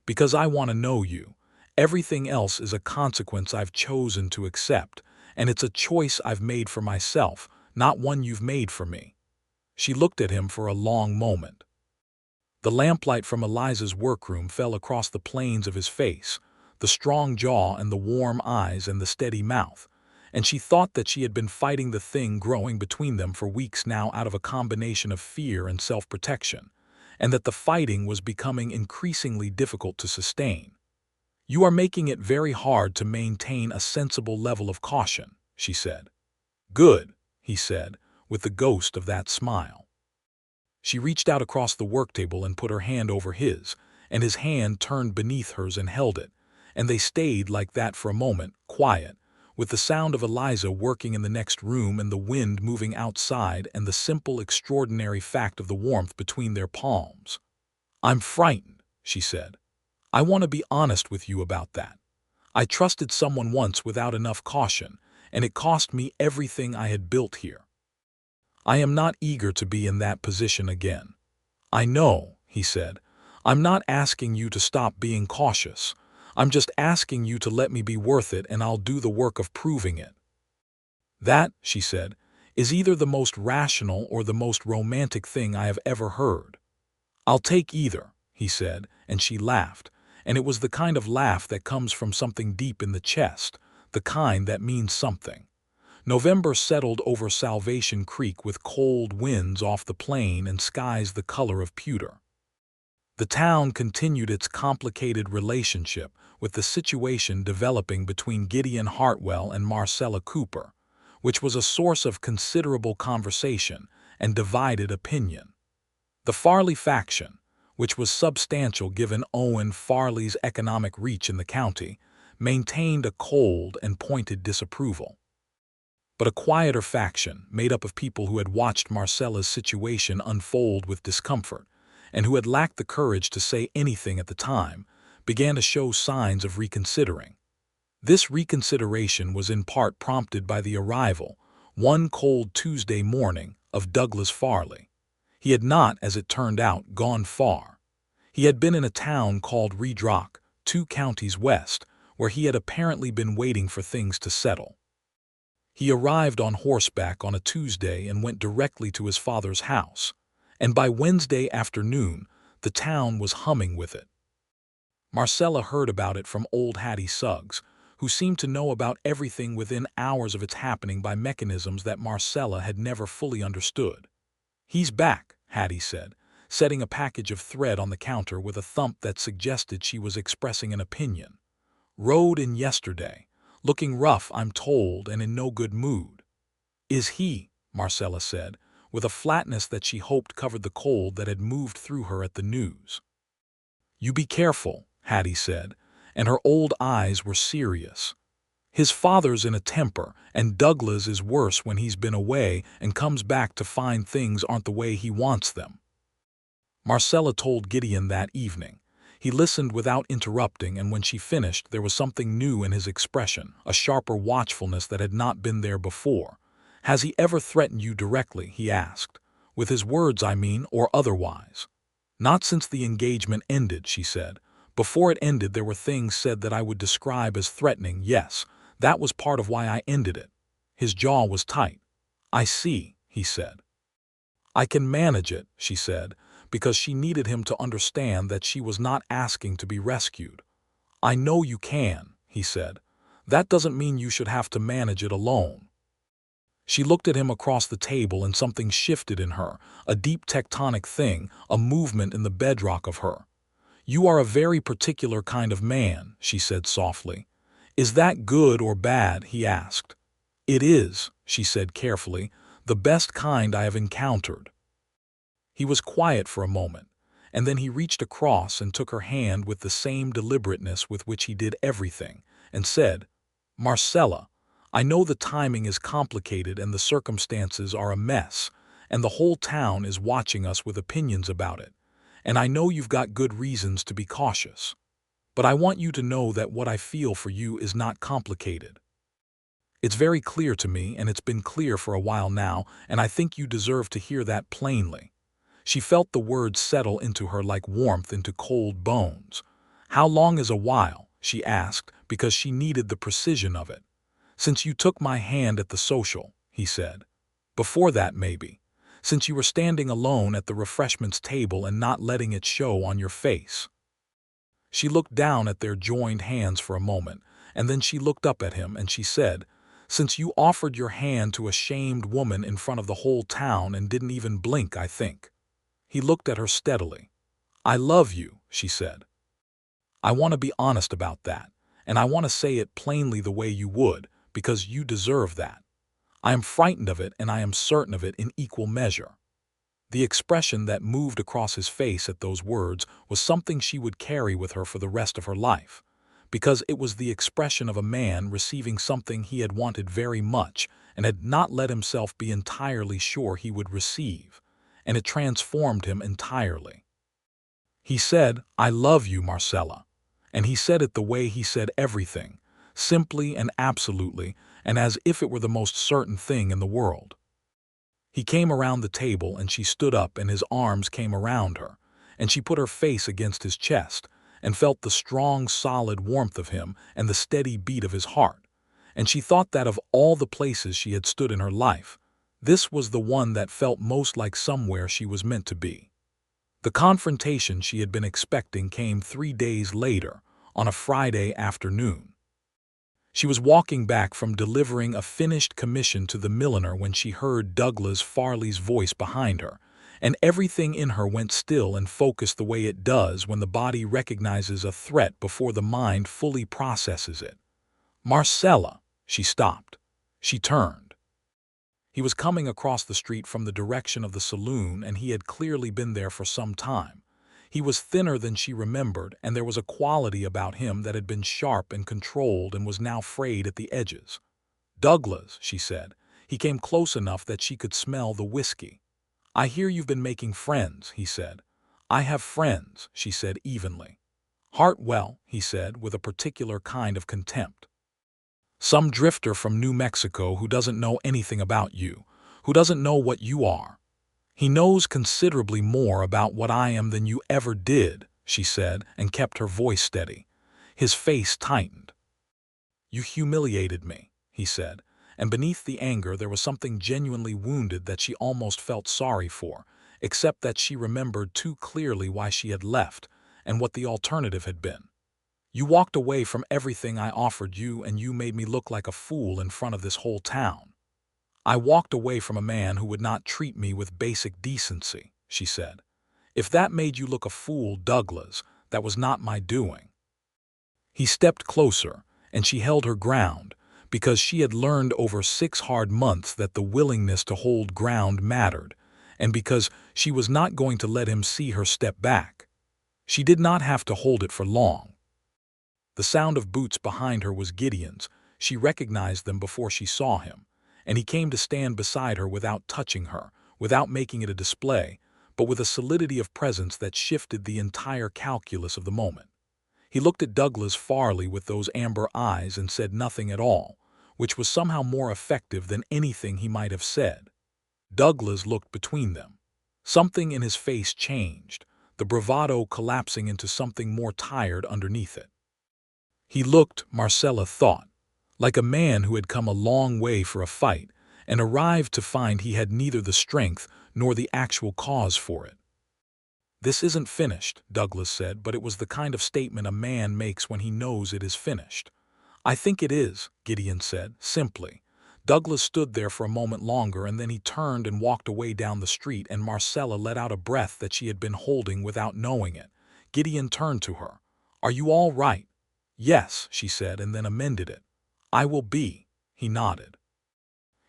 Because I want to know you. Everything else is a consequence I've chosen to accept, and it's a choice I've made for myself, not one you've made for me." She looked at him for a long moment. The lamplight from Eliza's workroom fell across the planes of his face, the strong jaw and the warm eyes and the steady mouth, and she thought that she had been fighting the thing growing between them for weeks now out of a combination of fear and self-protection, and that the fighting was becoming increasingly difficult to sustain. "You are making it very hard to maintain a sensible level of caution," she said. "Good," he said, with the ghost of that smile. She reached out across the work table and put her hand over his, and his hand turned beneath hers and held it, and they stayed like that for a moment, quiet, with the sound of Eliza working in the next room and the wind moving outside and the simple, extraordinary fact of the warmth between their palms. "I'm frightened," she said. "I want to be honest with you about that. I trusted someone once without enough caution, and it cost me everything I had built here. I am not eager to be in that position again." "I know," he said. "I'm not asking you to stop being cautious. I'm just asking you to let me be worth it, and I'll do the work of proving it." "That," she said, "is either the most rational or the most romantic thing I have ever heard." "I'll take either," he said, and she laughed, and it was the kind of laugh that comes from something deep in the chest, the kind that means something. November settled over Salvation Creek with cold winds off the plain and skies the color of pewter. The town continued its complicated relationship, with the situation developing between Gideon Hartwell and Marcella Cooper, which was a source of considerable conversation and divided opinion. The Farley faction, which was substantial given Owen Farley's economic reach in the county, maintained a cold and pointed disapproval. But a quieter faction, made up of people who had watched Marcella's situation unfold with discomfort, and who had lacked the courage to say anything at the time, began to show signs of reconsidering. This reconsideration was in part prompted by the arrival, one cold Tuesday morning, of Douglas Farley. He had not, as it turned out, gone far. He had been in a town called Redrock, 2 counties west, where he had apparently been waiting for things to settle. He arrived on horseback on a Tuesday and went directly to his father's house, and by Wednesday afternoon the town was humming with it. Marcella heard about it from old Hattie Suggs, who seemed to know about everything within hours of its happening by mechanisms that Marcella had never fully understood. "He's back," Hattie said, setting a package of thread on the counter with a thump that suggested she was expressing an opinion. "Rode in yesterday. Looking rough, I'm told, and in no good mood." "Is he?" Marcella said, with a flatness that she hoped covered the cold that had moved through her at the news. "You be careful," Hattie said, and her old eyes were serious. "His father's in a temper, and Douglas is worse when he's been away and comes back to find things aren't the way he wants them." Marcella told Gideon that evening. He listened without interrupting, and when she finished there was something new in his expression, a sharper watchfulness that had not been there before. "Has he ever threatened you directly?" he asked. "With his words, I mean, or otherwise?" "Not since the engagement ended," she said. "Before it ended there were things said that I would describe as threatening, yes. That was part of why I ended it." His jaw was tight. "I see," he said. "I can manage it," she said, because she needed him to understand that she was not asking to be rescued. "I know you can," he said. "That doesn't mean you should have to manage it alone." She looked at him across the table and something shifted in her, a deep tectonic thing, a movement in the bedrock of her. "You are a very particular kind of man," she said softly. "Is that good or bad?" he asked. "It is," she said carefully, "the best kind I have encountered." He was quiet for a moment, and then he reached across and took her hand with the same deliberateness with which he did everything, and said, "Marcella, I know the timing is complicated and the circumstances are a mess, and the whole town is watching us with opinions about it, and I know you've got good reasons to be cautious. But I want you to know that what I feel for you is not complicated. It's very clear to me, and it's been clear for a while now, and I think you deserve to hear that plainly." She felt the words settle into her like warmth into cold bones. "How long is a while?" she asked, because she needed the precision of it. "Since you took my hand at the social," he said. "Before that, maybe. Since you were standing alone at the refreshments table and not letting it show on your face." She looked down at their joined hands for a moment, and then she looked up at him and she said, "Since you offered your hand to a shamed woman in front of the whole town and didn't even blink, I think." He looked at her steadily. "I love you," she said. "I want to be honest about that, and I want to say it plainly the way you would, because you deserve that. I am frightened of it, and I am certain of it in equal measure." The expression that moved across his face at those words was something she would carry with her for the rest of her life, because it was the expression of a man receiving something he had wanted very much and had not let himself be entirely sure he would receive, and it transformed him entirely. He said, "I love you, Marcella," and he said it the way he said everything, simply and absolutely, and as if it were the most certain thing in the world. He came around the table and she stood up and his arms came around her, and she put her face against his chest and felt the strong, solid warmth of him and the steady beat of his heart, and she thought that of all the places she had stood in her life, this was the one that felt most like somewhere she was meant to be. The confrontation she had been expecting came 3 days later, on a Friday afternoon. She was walking back from delivering a finished commission to the milliner when she heard Douglas Farley's voice behind her, and everything in her went still and focused the way it does when the body recognizes a threat before the mind fully processes it. "Marcella!" She stopped. She turned. He was coming across the street from the direction of the saloon, and he had clearly been there for some time. He was thinner than she remembered, and there was a quality about him that had been sharp and controlled and was now frayed at the edges. "Douglas," she said. He came close enough that she could smell the whiskey. "I hear you've been making friends," he said. "I have friends," she said evenly. "Hartwell," he said, with a particular kind of contempt. "Some drifter from New Mexico who doesn't know anything about you, who doesn't know what you are. He knows considerably more about what I am than you ever did," she said, and kept her voice steady. His face tightened. "You humiliated me," he said, and beneath the anger there was something genuinely wounded that she almost felt sorry for, except that she remembered too clearly why she had left and what the alternative had been. "You walked away from everything I offered you, and you made me look like a fool in front of this whole town." "I walked away from a man who would not treat me with basic decency," she said. "If that made you look a fool, Douglas, that was not my doing." He stepped closer, and she held her ground, because she had learned over 6 hard months that the willingness to hold ground mattered, and because she was not going to let him see her step back. She did not have to hold it for long. The sound of boots behind her was Gideon's. She recognized them before she saw him, and he came to stand beside her without touching her, without making it a display, but with a solidity of presence that shifted the entire calculus of the moment. He looked at Douglas Farley with those amber eyes and said nothing at all, which was somehow more effective than anything he might have said. Douglas looked between them. Something in his face changed, the bravado collapsing into something more tired underneath it. He looked, Marcella thought, like a man who had come a long way for a fight and arrived to find he had neither the strength nor the actual cause for it. "This isn't finished," Douglas said, but it was the kind of statement a man makes when he knows it is finished. "I think it is," Gideon said, simply. Douglas stood there for a moment longer, and then he turned and walked away down the street, and Marcella let out a breath that she had been holding without knowing it. Gideon turned to her. "Are you all right?" "Yes," she said, and then amended it. "I will be." He nodded.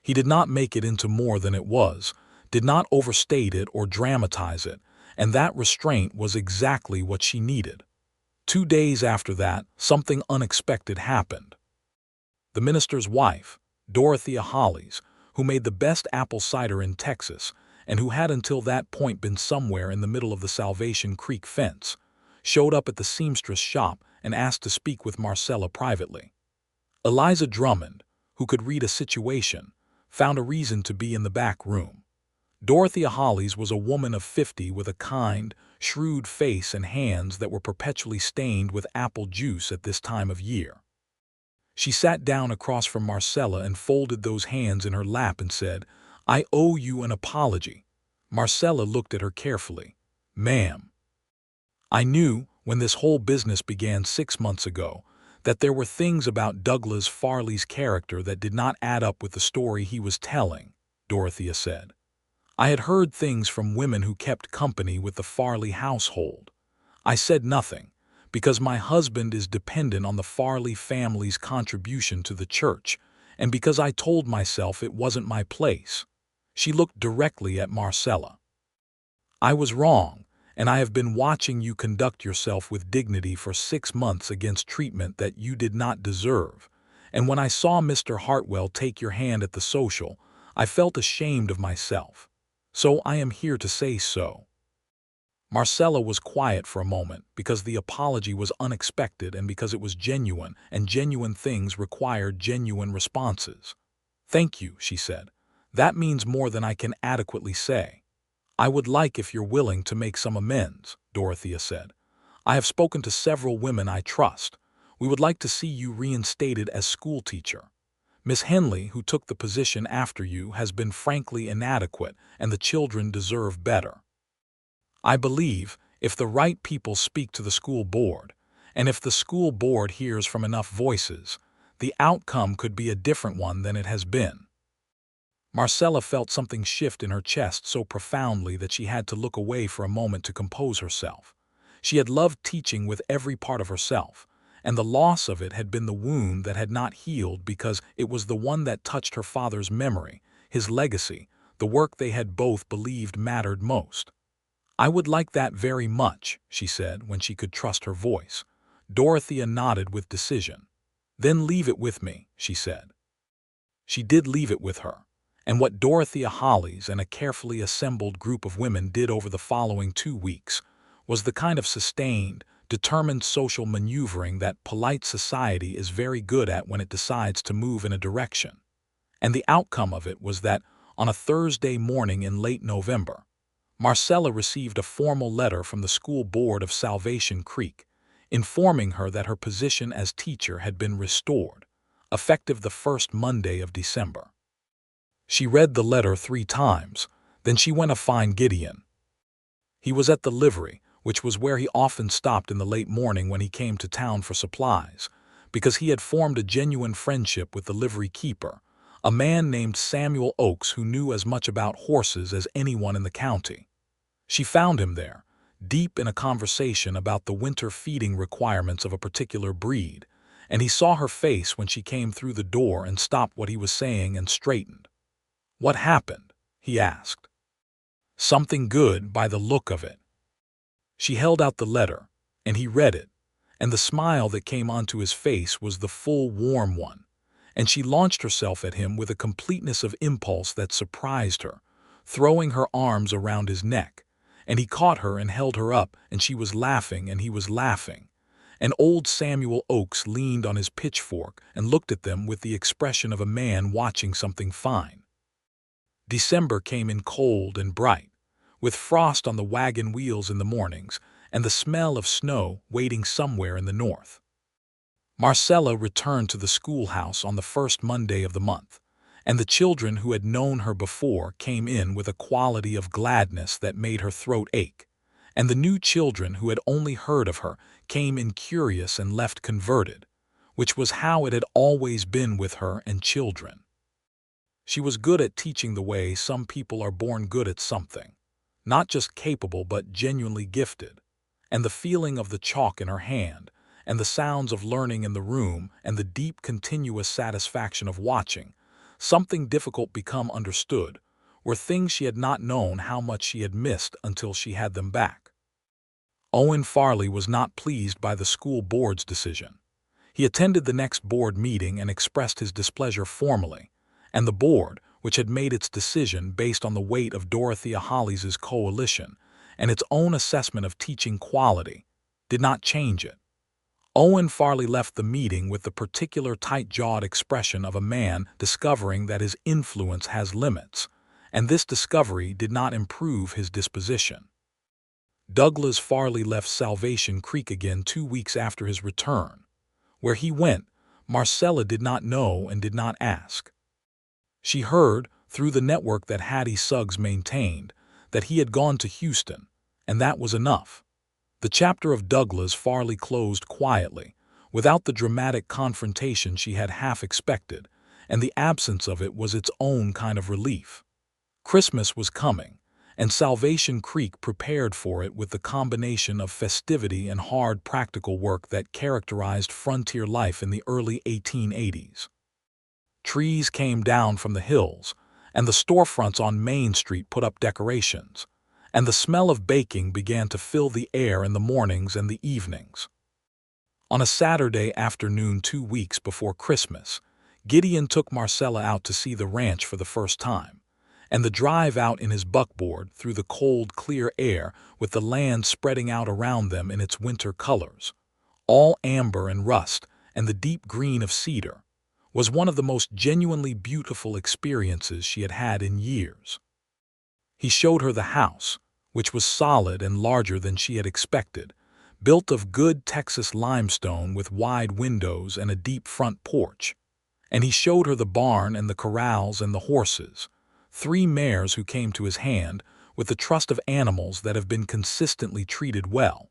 He did not make it into more than it was, did not overstate it or dramatize it, and that restraint was exactly what she needed. 2 days after that, something unexpected happened. The minister's wife, Dorothea Hollies, who made the best apple cider in Texas, and who had until that point been somewhere in the middle of the Salvation Creek fence, showed up at the seamstress shop and asked to speak with Marcella privately. Eliza Drummond, who could read a situation, found a reason to be in the back room. Dorothea Hollies was a woman of 50 with a kind, shrewd face and hands that were perpetually stained with apple juice at this time of year. She sat down across from Marcella and folded those hands in her lap and said, "I owe you an apology." Marcella looked at her carefully. "Ma'am, I knew, when this whole business began 6 months ago, that there were things about Douglas Farley's character that did not add up with the story he was telling," Dorothea said. "I had heard things from women who kept company with the Farley household. I said nothing, because my husband is dependent on the Farley family's contribution to the church, and because I told myself it wasn't my place." She looked directly at Marcella. "I was wrong, and I have been watching you conduct yourself with dignity for 6 months against treatment that you did not deserve, and when I saw Mr. Hartwell take your hand at the social, I felt ashamed of myself. So I am here to say so." Marcella was quiet for a moment because the apology was unexpected and because it was genuine, and genuine things required genuine responses. "Thank you," she said. "That means more than I can adequately say." "I would like if you're willing to make some amends," Dorothea said. "I have spoken to several women I trust. We would like to see you reinstated as schoolteacher. Miss Henley, who took the position after you, has been frankly inadequate, and the children deserve better. I believe, if the right people speak to the school board, and if the school board hears from enough voices, the outcome could be a different one than it has been." Marcella felt something shift in her chest so profoundly that she had to look away for a moment to compose herself. She had loved teaching with every part of herself, and the loss of it had been the wound that had not healed because it was the one that touched her father's memory, his legacy, the work they had both believed mattered most. "I would like that very much," she said when she could trust her voice. Dorothea nodded with decision. "Then leave it with me," she said. She did leave it with her, and what Dorothea Hollies and a carefully assembled group of women did over the following 2 weeks was the kind of sustained, determined social maneuvering that polite society is very good at when it decides to move in a direction. And the outcome of it was that, on a Thursday morning in late November, Marcella received a formal letter from the school board of Salvation Creek, informing her that her position as teacher had been restored, effective the first Monday of December. She read the letter 3 times, then she went to find Gideon. He was at the livery, which was where he often stopped in the late morning when he came to town for supplies, because he had formed a genuine friendship with the livery keeper, a man named Samuel Oakes who knew as much about horses as anyone in the county. She found him there, deep in a conversation about the winter feeding requirements of a particular breed, and he saw her face when she came through the door and stopped what he was saying and straightened. "What happened?" he asked. "Something good by the look of it." She held out the letter, and he read it, and the smile that came onto his face was the full, warm one, and she launched herself at him with a completeness of impulse that surprised her, throwing her arms around his neck, and he caught her and held her up, and she was laughing and he was laughing, and old Samuel Oakes leaned on his pitchfork and looked at them with the expression of a man watching something fine. December came in cold and bright, with frost on the wagon wheels in the mornings and the smell of snow waiting somewhere in the north. Marcella returned to the schoolhouse on the first Monday of the month, and the children who had known her before came in with a quality of gladness that made her throat ache, and the new children who had only heard of her came in curious and left converted, which was how it had always been with her and children. She was good at teaching the way some people are born good at something, not just capable but genuinely gifted, and the feeling of the chalk in her hand, and the sounds of learning in the room, and the deep continuous satisfaction of watching something difficult become understood, were things she had not known how much she had missed until she had them back. Owen Farley was not pleased by the school board's decision. He attended the next board meeting and expressed his displeasure formally, and the board, which had made its decision based on the weight of Dorothea Hollies' coalition and its own assessment of teaching quality, did not change it. Owen Farley left the meeting with the particular tight-jawed expression of a man discovering that his influence has limits, and this discovery did not improve his disposition. Douglas Farley left Salvation Creek again 2 weeks after his return. Where he went, Marcella did not know and did not ask. She heard, through the network that Hattie Suggs maintained, that he had gone to Houston, and that was enough. The chapter of Douglas Farley closed quietly, without the dramatic confrontation she had half expected, and the absence of it was its own kind of relief. Christmas was coming, and Salvation Creek prepared for it with the combination of festivity and hard practical work that characterized frontier life in the early 1880s. Trees came down from the hills, and the storefronts on Main Street put up decorations, and the smell of baking began to fill the air in the mornings and the evenings. On a Saturday afternoon 2 weeks before Christmas, Gideon took Marcella out to see the ranch for the first time, and the drive out in his buckboard through the cold, clear air with the land spreading out around them in its winter colors, all amber and rust and the deep green of cedar, was one of the most genuinely beautiful experiences she had had in years. He showed her the house, which was solid and larger than she had expected, built of good Texas limestone with wide windows and a deep front porch. And he showed her the barn and the corrals and the horses, 3 mares who came to his hand with the trust of animals that have been consistently treated well.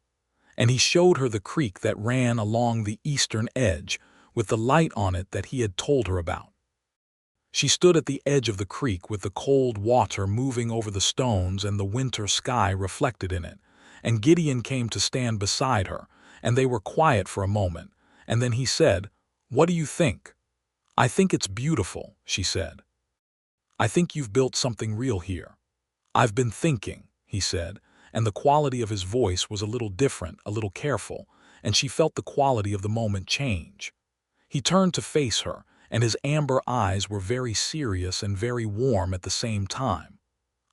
And he showed her the creek that ran along the eastern edge with the light on it that he had told her about. She stood at the edge of the creek with the cold water moving over the stones and the winter sky reflected in it, and Gideon came to stand beside her, and they were quiet for a moment, and then he said, "What do you think?" "I think it's beautiful," she said. "I think you've built something real here." "I've been thinking," he said, and the quality of his voice was a little different, a little careful, and she felt the quality of the moment change. He turned to face her, and his amber eyes were very serious and very warm at the same time.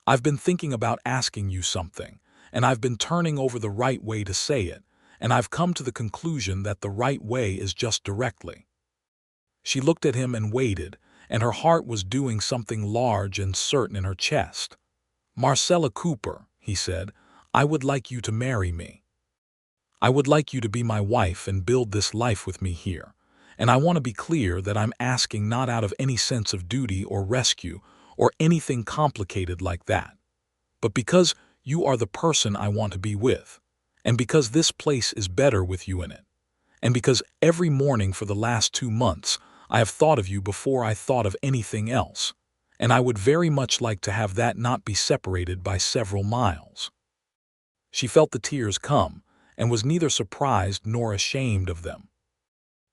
"I've been thinking about asking you something, and I've been turning over the right way to say it, and I've come to the conclusion that the right way is just directly." She looked at him and waited, and her heart was doing something large and certain in her chest. "Marcella Cooper," he said, "I would like you to marry me. I would like you to be my wife and build this life with me here. And I want to be clear that I'm asking not out of any sense of duty or rescue or anything complicated like that, but because you are the person I want to be with, and because this place is better with you in it, and because every morning for the last 2 months I have thought of you before I thought of anything else, and I would very much like to have that not be separated by several miles." She felt the tears come, and was neither surprised nor ashamed of them.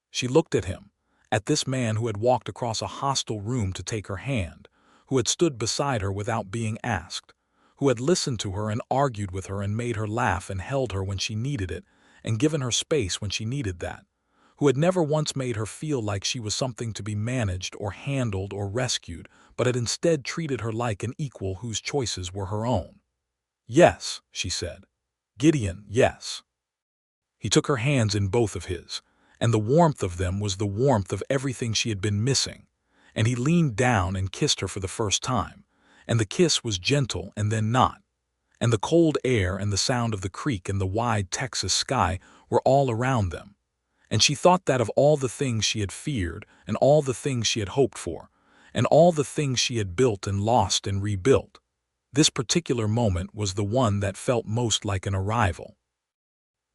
She looked at him, at this man who had walked across a hostile room to take her hand, who had stood beside her without being asked, who had listened to her and argued with her and made her laugh and held her when she needed it and given her space when she needed that, who had never once made her feel like she was something to be managed or handled or rescued, but had instead treated her like an equal whose choices were her own. "Yes," she said. "Gideon, yes." He took her hands in both of his, and the warmth of them was the warmth of everything she had been missing, and he leaned down and kissed her for the first time, and the kiss was gentle and then not, and the cold air and the sound of the creek and the wide Texas sky were all around them, and she thought that of all the things she had feared and all the things she had hoped for, and all the things she had built and lost and rebuilt, this particular moment was the one that felt most like an arrival.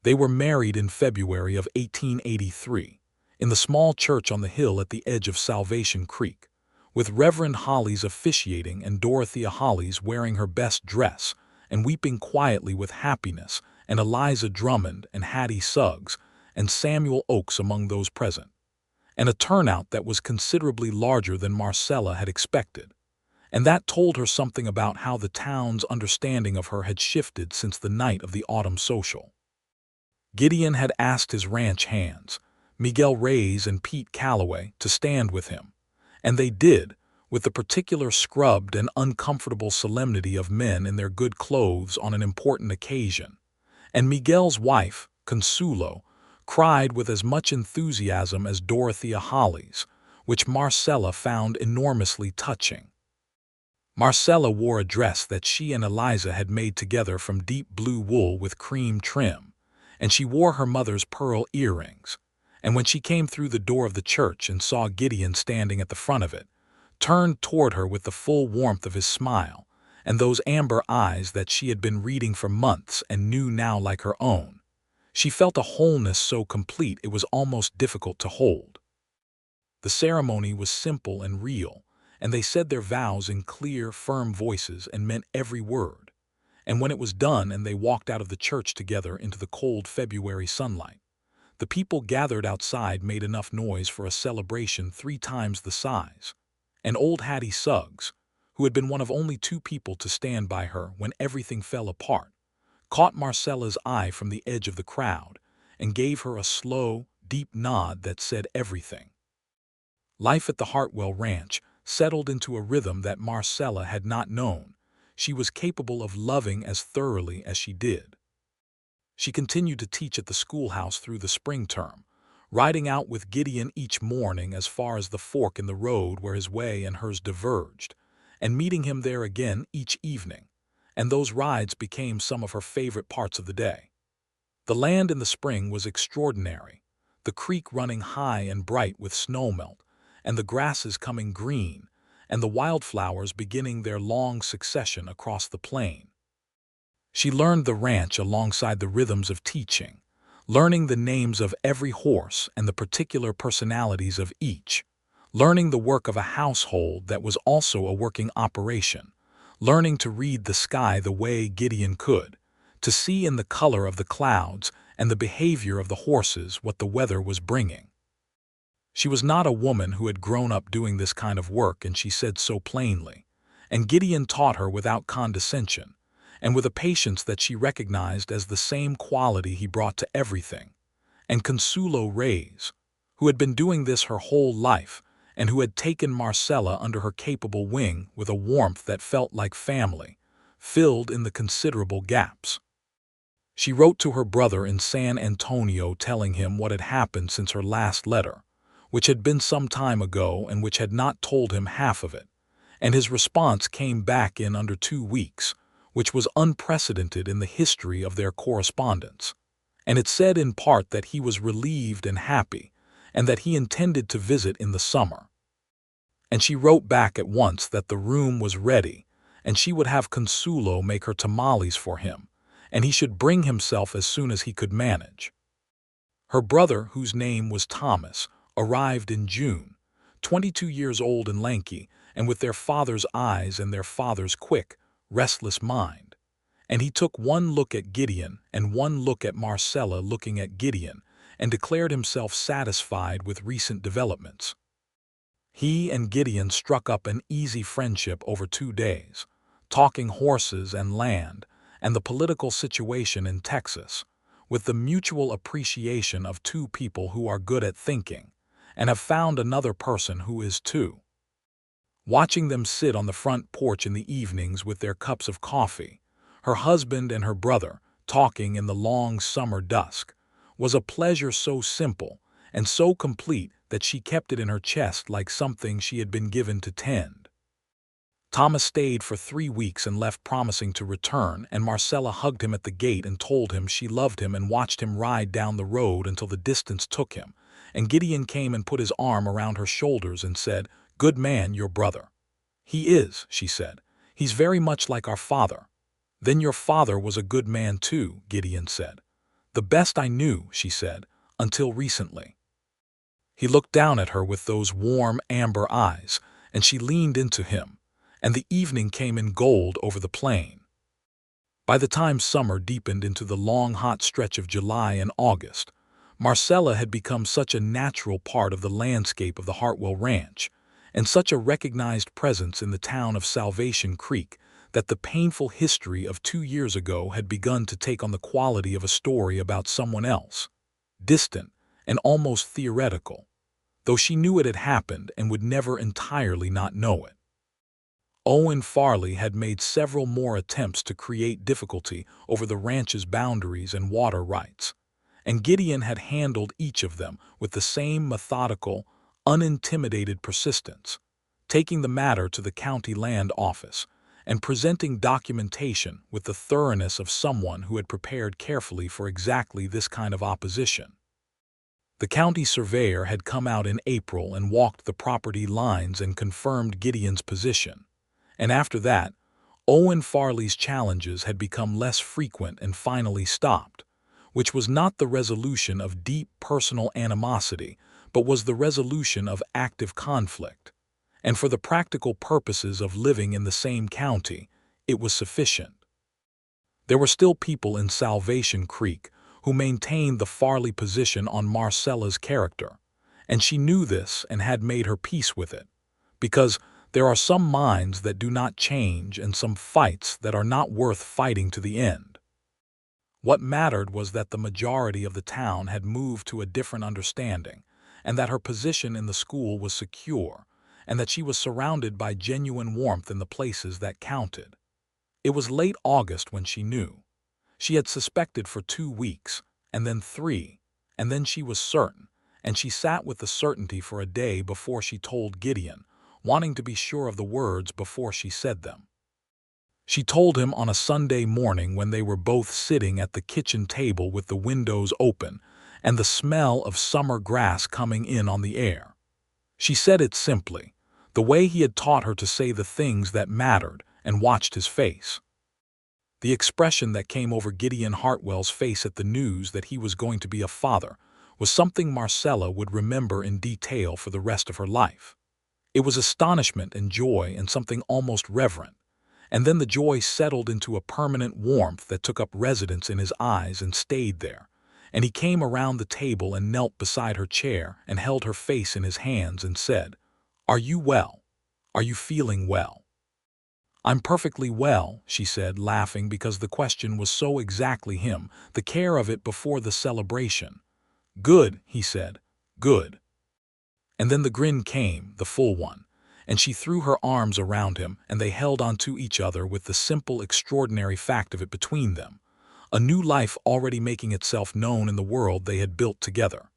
They were married in February of 1883, in the small church on the hill at the edge of Salvation Creek, with Reverend Hollies officiating and Dorothea Hollies wearing her best dress and weeping quietly with happiness, and Eliza Drummond and Hattie Suggs and Samuel Oakes among those present, and a turnout that was considerably larger than Marcella had expected, and that told her something about how the town's understanding of her had shifted since the night of the autumn social. Gideon had asked his ranch hands, Miguel Reyes and Pete Calloway, to stand with him, and they did, with the particular scrubbed and uncomfortable solemnity of men in their good clothes on an important occasion, and Miguel's wife, Consuelo, cried with as much enthusiasm as Dorothea Holly's, which Marcella found enormously touching. Marcella wore a dress that she and Eliza had made together from deep blue wool with cream trim, and she wore her mother's pearl earrings, and when she came through the door of the church and saw Gideon standing at the front of it, turned toward her with the full warmth of his smile, and those amber eyes that she had been reading for months and knew now like her own, she felt a wholeness so complete it was almost difficult to hold. The ceremony was simple and real, and they said their vows in clear, firm voices and meant every word. And when it was done and they walked out of the church together into the cold February sunlight, the people gathered outside made enough noise for a celebration 3 times the size. And old Hattie Suggs, who had been one of only 2 people to stand by her when everything fell apart, caught Marcella's eye from the edge of the crowd and gave her a slow, deep nod that said everything. Life at the Hartwell Ranch settled into a rhythm that Marcella had not known she was capable of loving as thoroughly as she did. She continued to teach at the schoolhouse through the spring term, riding out with Gideon each morning as far as the fork in the road where his way and hers diverged, and meeting him there again each evening, and those rides became some of her favorite parts of the day. The land in the spring was extraordinary, the creek running high and bright with snowmelt, and the grasses coming green, and the wildflowers beginning their long succession across the plain. She learned the ranch alongside the rhythms of teaching, learning the names of every horse and the particular personalities of each, learning the work of a household that was also a working operation, learning to read the sky the way Gideon could, to see in the color of the clouds and the behavior of the horses what the weather was bringing. She was not a woman who had grown up doing this kind of work, and she said so plainly, and Gideon taught her without condescension, and with a patience that she recognized as the same quality he brought to everything. And Consuelo Reyes, who had been doing this her whole life, and who had taken Marcella under her capable wing with a warmth that felt like family, filled in the considerable gaps. She wrote to her brother in San Antonio telling him what had happened since her last letter, which had been some time ago and which had not told him half of it, and his response came back in under 2 weeks, which was unprecedented in the history of their correspondence. And it said in part that he was relieved and happy, and that he intended to visit in the summer. And she wrote back at once that the room was ready, and she would have Consuelo make her tamales for him, and he should bring himself as soon as he could manage. Her brother, whose name was Thomas, arrived in June, 22 years old and lanky, and with their father's eyes and their father's quick, restless mind. And he took one look at Gideon and one look at Marcella looking at Gideon, and declared himself satisfied with recent developments. He and Gideon struck up an easy friendship over 2 days, talking horses and land and the political situation in Texas, with the mutual appreciation of 2 people who are good at thinking, and have found another person who is too. Watching them sit on the front porch in the evenings with their cups of coffee, her husband and her brother, talking in the long summer dusk, was a pleasure so simple and so complete that she kept it in her chest like something she had been given to tend. Thomas stayed for 3 weeks and left promising to return, and Marcella hugged him at the gate and told him she loved him and watched him ride down the road until the distance took him, and Gideon came and put his arm around her shoulders and said, "Good man, your brother." "He is," she said. "He's very much like our father." "Then your father was a good man too," Gideon said. "The best I knew," she said, "until recently." He looked down at her with those warm amber eyes, and she leaned into him, and the evening came in gold over the plain. By the time summer deepened into the long hot stretch of July and August, Marcella had become such a natural part of the landscape of the Hartwell Ranch, and such a recognized presence in the town of Salvation Creek, that the painful history of 2 years ago had begun to take on the quality of a story about someone else, distant and almost theoretical, though she knew it had happened and would never entirely not know it. Owen Farley had made several more attempts to create difficulty over the ranch's boundaries and water rights, and Gideon had handled each of them with the same methodical, unintimidated persistence, taking the matter to the county land office and presenting documentation with the thoroughness of someone who had prepared carefully for exactly this kind of opposition. The county surveyor had come out in April and walked the property lines and confirmed Gideon's position, and after that, Owen Farley's challenges had become less frequent and finally stopped, which was not the resolution of deep personal animosity, but was the resolution of active conflict. And for the practical purposes of living in the same county, it was sufficient. There were still people in Salvation Creek who maintained the Farley position on Marcella's character, and she knew this and had made her peace with it, because there are some minds that do not change and some fights that are not worth fighting to the end. What mattered was that the majority of the town had moved to a different understanding, and that her position in the school was secure, and that she was surrounded by genuine warmth in the places that counted. It was late August when she knew. She had suspected for 2 weeks, and then 3, and then she was certain, and she sat with the certainty for a day before she told Gideon, wanting to be sure of the words before she said them. She told him on a Sunday morning when they were both sitting at the kitchen table with the windows open and the smell of summer grass coming in on the air. She said it simply, the way he had taught her to say the things that mattered, and watched his face. The expression that came over Gideon Hartwell's face at the news that he was going to be a father was something Marcella would remember in detail for the rest of her life. It was astonishment and joy and something almost reverent, and then the joy settled into a permanent warmth that took up residence in his eyes and stayed there, and he came around the table and knelt beside her chair and held her face in his hands and said, "Are you well? Are you feeling well?" "I'm perfectly well," she said, laughing because the question was so exactly him, the care of it before the celebration. "Good," he said, "good." And then the grin came, the full one, and she threw her arms around him and they held onto each other with the simple, extraordinary fact of it between them, a new life already making itself known in the world they had built together.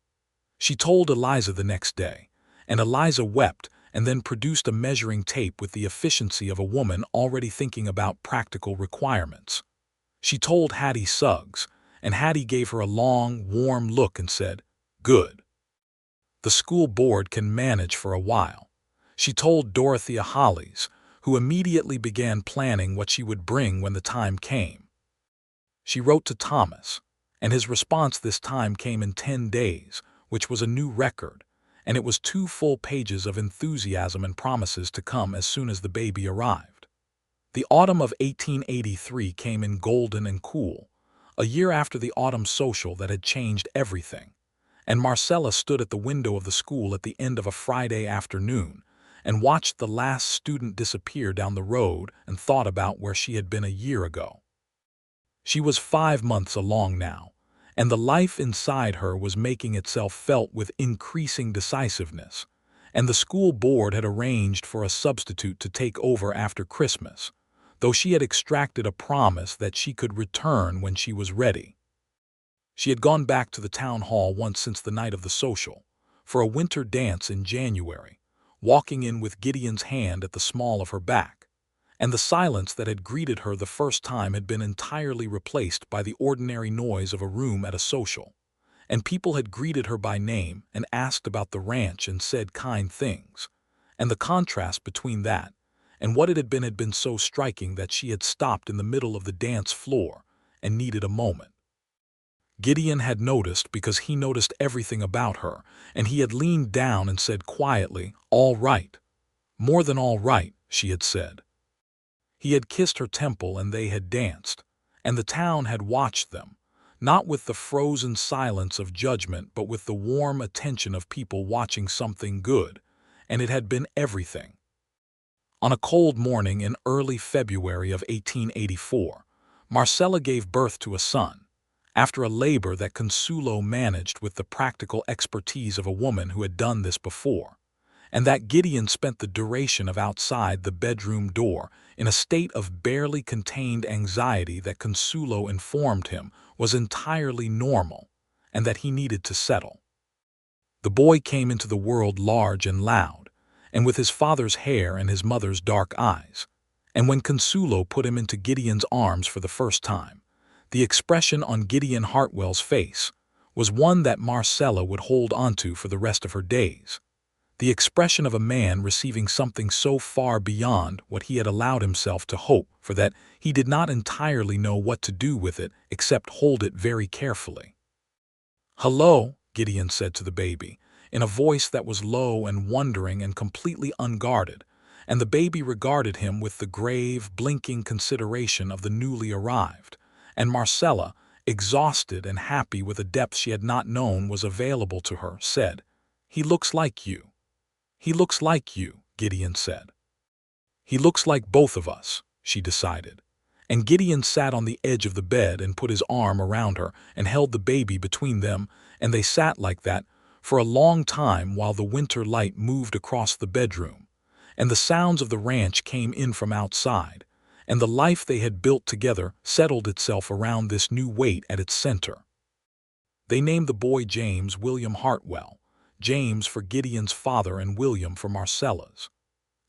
She told Eliza the next day, and Eliza wept and then produced a measuring tape with the efficiency of a woman already thinking about practical requirements. She told Hattie Suggs, and Hattie gave her a long, warm look and said, "Good. The school board can manage for a while." She told Dorothea Hollies, who immediately began planning what she would bring when the time came. She wrote to Thomas, and his response this time came in 10 days, which was a new record, and it was 2 full pages of enthusiasm and promises to come as soon as the baby arrived. The autumn of 1883 came in golden and cool, a year after the autumn social that had changed everything, and Marcella stood at the window of the school at the end of a Friday afternoon and watched the last student disappear down the road and thought about where she had been a year ago. She was 5 months along now, and the life inside her was making itself felt with increasing decisiveness, and the school board had arranged for a substitute to take over after Christmas, though she had extracted a promise that she could return when she was ready. She had gone back to the town hall once since the night of the social, for a winter dance in January, walking in with Gideon's hand at the small of her back, and the silence that had greeted her the first time had been entirely replaced by the ordinary noise of a room at a social, and people had greeted her by name and asked about the ranch and said kind things, and the contrast between that and what it had been so striking that she had stopped in the middle of the dance floor and needed a moment. Gideon had noticed because he noticed everything about her, and he had leaned down and said quietly, "All right." "More than all right," she had said. He had kissed her temple and they had danced, and the town had watched them, not with the frozen silence of judgment but with the warm attention of people watching something good, and it had been everything. On a cold morning in early February of 1884, Marcella gave birth to a son, after a labor that Consuelo managed with the practical expertise of a woman who had done this before, and that Gideon spent the duration of outside the bedroom door in a state of barely contained anxiety that Consuelo informed him was entirely normal, and that he needed to settle. The boy came into the world large and loud, and with his father's hair and his mother's dark eyes. And when Consuelo put him into Gideon's arms for the first time, the expression on Gideon Hartwell's face was one that Marcella would hold onto for the rest of her days. The expression of a man receiving something so far beyond what he had allowed himself to hope for that he did not entirely know what to do with it except hold it very carefully. "Hello," Gideon said to the baby, in a voice that was low and wondering and completely unguarded, and the baby regarded him with the grave, blinking consideration of the newly arrived, and Marcella, exhausted and happy with a depth she had not known was available to her, said, "He looks like you." "He looks like you," Gideon said. "He looks like both of us," she decided. And Gideon sat on the edge of the bed and put his arm around her and held the baby between them, and they sat like that for a long time while the winter light moved across the bedroom, and the sounds of the ranch came in from outside, and the life they had built together settled itself around this new weight at its center. They named the boy James William Hartwell, James for Gideon's father and William for Marcella's.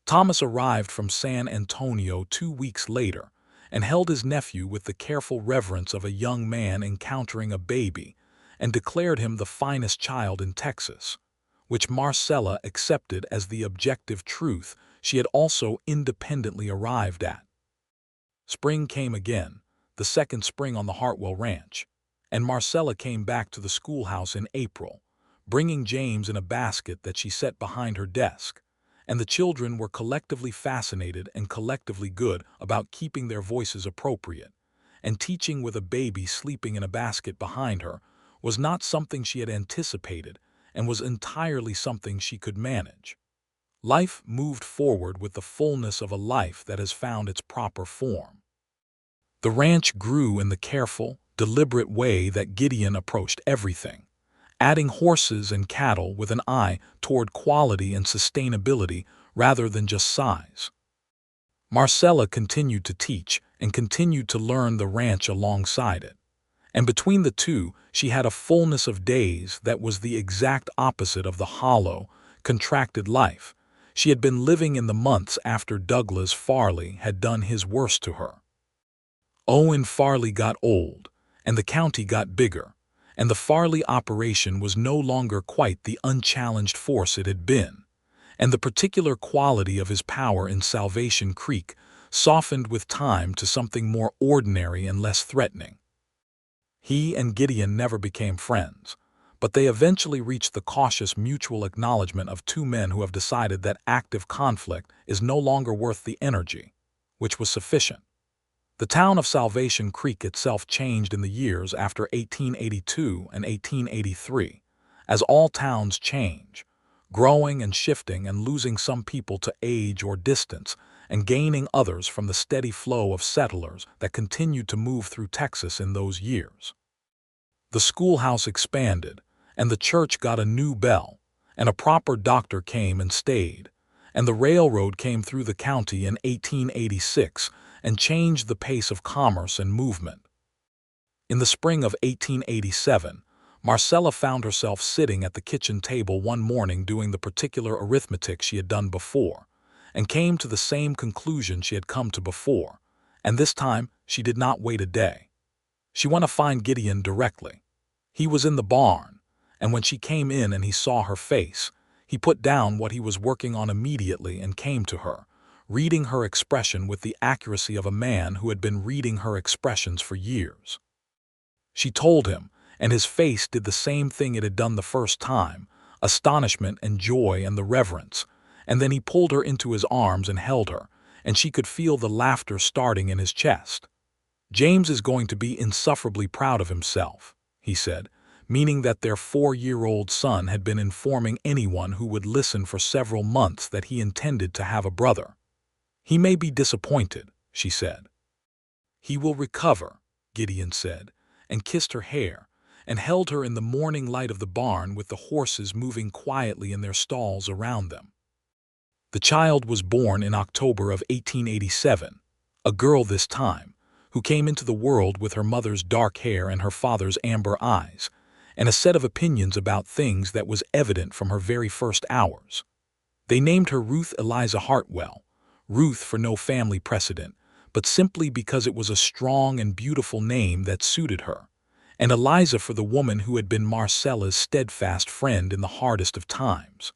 Thomas arrived from San Antonio 2 weeks later and held his nephew with the careful reverence of a young man encountering a baby and declared him the finest child in Texas, which Marcella accepted as the objective truth she had also independently arrived at. Spring came again, the second spring on the Hartwell Ranch, and Marcella came back to the schoolhouse in April, bringing James in a basket that she set behind her desk, and the children were collectively fascinated and collectively good about keeping their voices appropriate, and teaching with a baby sleeping in a basket behind her was not something she had anticipated and was entirely something she could manage. Life moved forward with the fullness of a life that has found its proper form. The ranch grew in the careful, deliberate way that Gideon approached everything, adding horses and cattle with an eye toward quality and sustainability rather than just size. Marcella continued to teach and continued to learn the ranch alongside it, and between the two she had a fullness of days that was the exact opposite of the hollow, contracted life she had been living in the months after Douglas Farley had done his worst to her. Owen Farley got old, and the county got bigger, and the Farley operation was no longer quite the unchallenged force it had been, and the particular quality of his power in Salvation Creek softened with time to something more ordinary and less threatening. He and Gideon never became friends, but they eventually reached the cautious mutual acknowledgement of two men who have decided that active conflict is no longer worth the energy, which was sufficient. The town of Salvation Creek itself changed in the years after 1882 and 1883, as all towns change, growing and shifting and losing some people to age or distance and gaining others from the steady flow of settlers that continued to move through Texas in those years. The schoolhouse expanded, and the church got a new bell, and a proper doctor came and stayed, and the railroad came through the county in 1886 and changed the pace of commerce and movement. In the spring of 1887, Marcella found herself sitting at the kitchen table one morning doing the particular arithmetic she had done before, and came to the same conclusion she had come to before, and this time she did not wait a day. She went to find Gideon directly. He was in the barn, and when she came in and he saw her face, he put down what he was working on immediately and came to her, reading her expression with the accuracy of a man who had been reading her expressions for years. She told him, and his face did the same thing it had done the first time, astonishment and joy and the reverence, and then he pulled her into his arms and held her, and she could feel the laughter starting in his chest. "James is going to be insufferably proud of himself," he said, meaning that their 4-year-old son had been informing anyone who would listen for several months that he intended to have a brother. "He may be disappointed," she said. "He will recover," Gideon said, and kissed her hair, and held her in the morning light of the barn with the horses moving quietly in their stalls around them. The child was born in October of 1887, a girl this time, who came into the world with her mother's dark hair and her father's amber eyes, and a set of opinions about things that was evident from her very first hours. They named her Ruth Eliza Hartwell, Ruth for no family precedent, but simply because it was a strong and beautiful name that suited her, and Eliza for the woman who had been Marcella's steadfast friend in the hardest of times.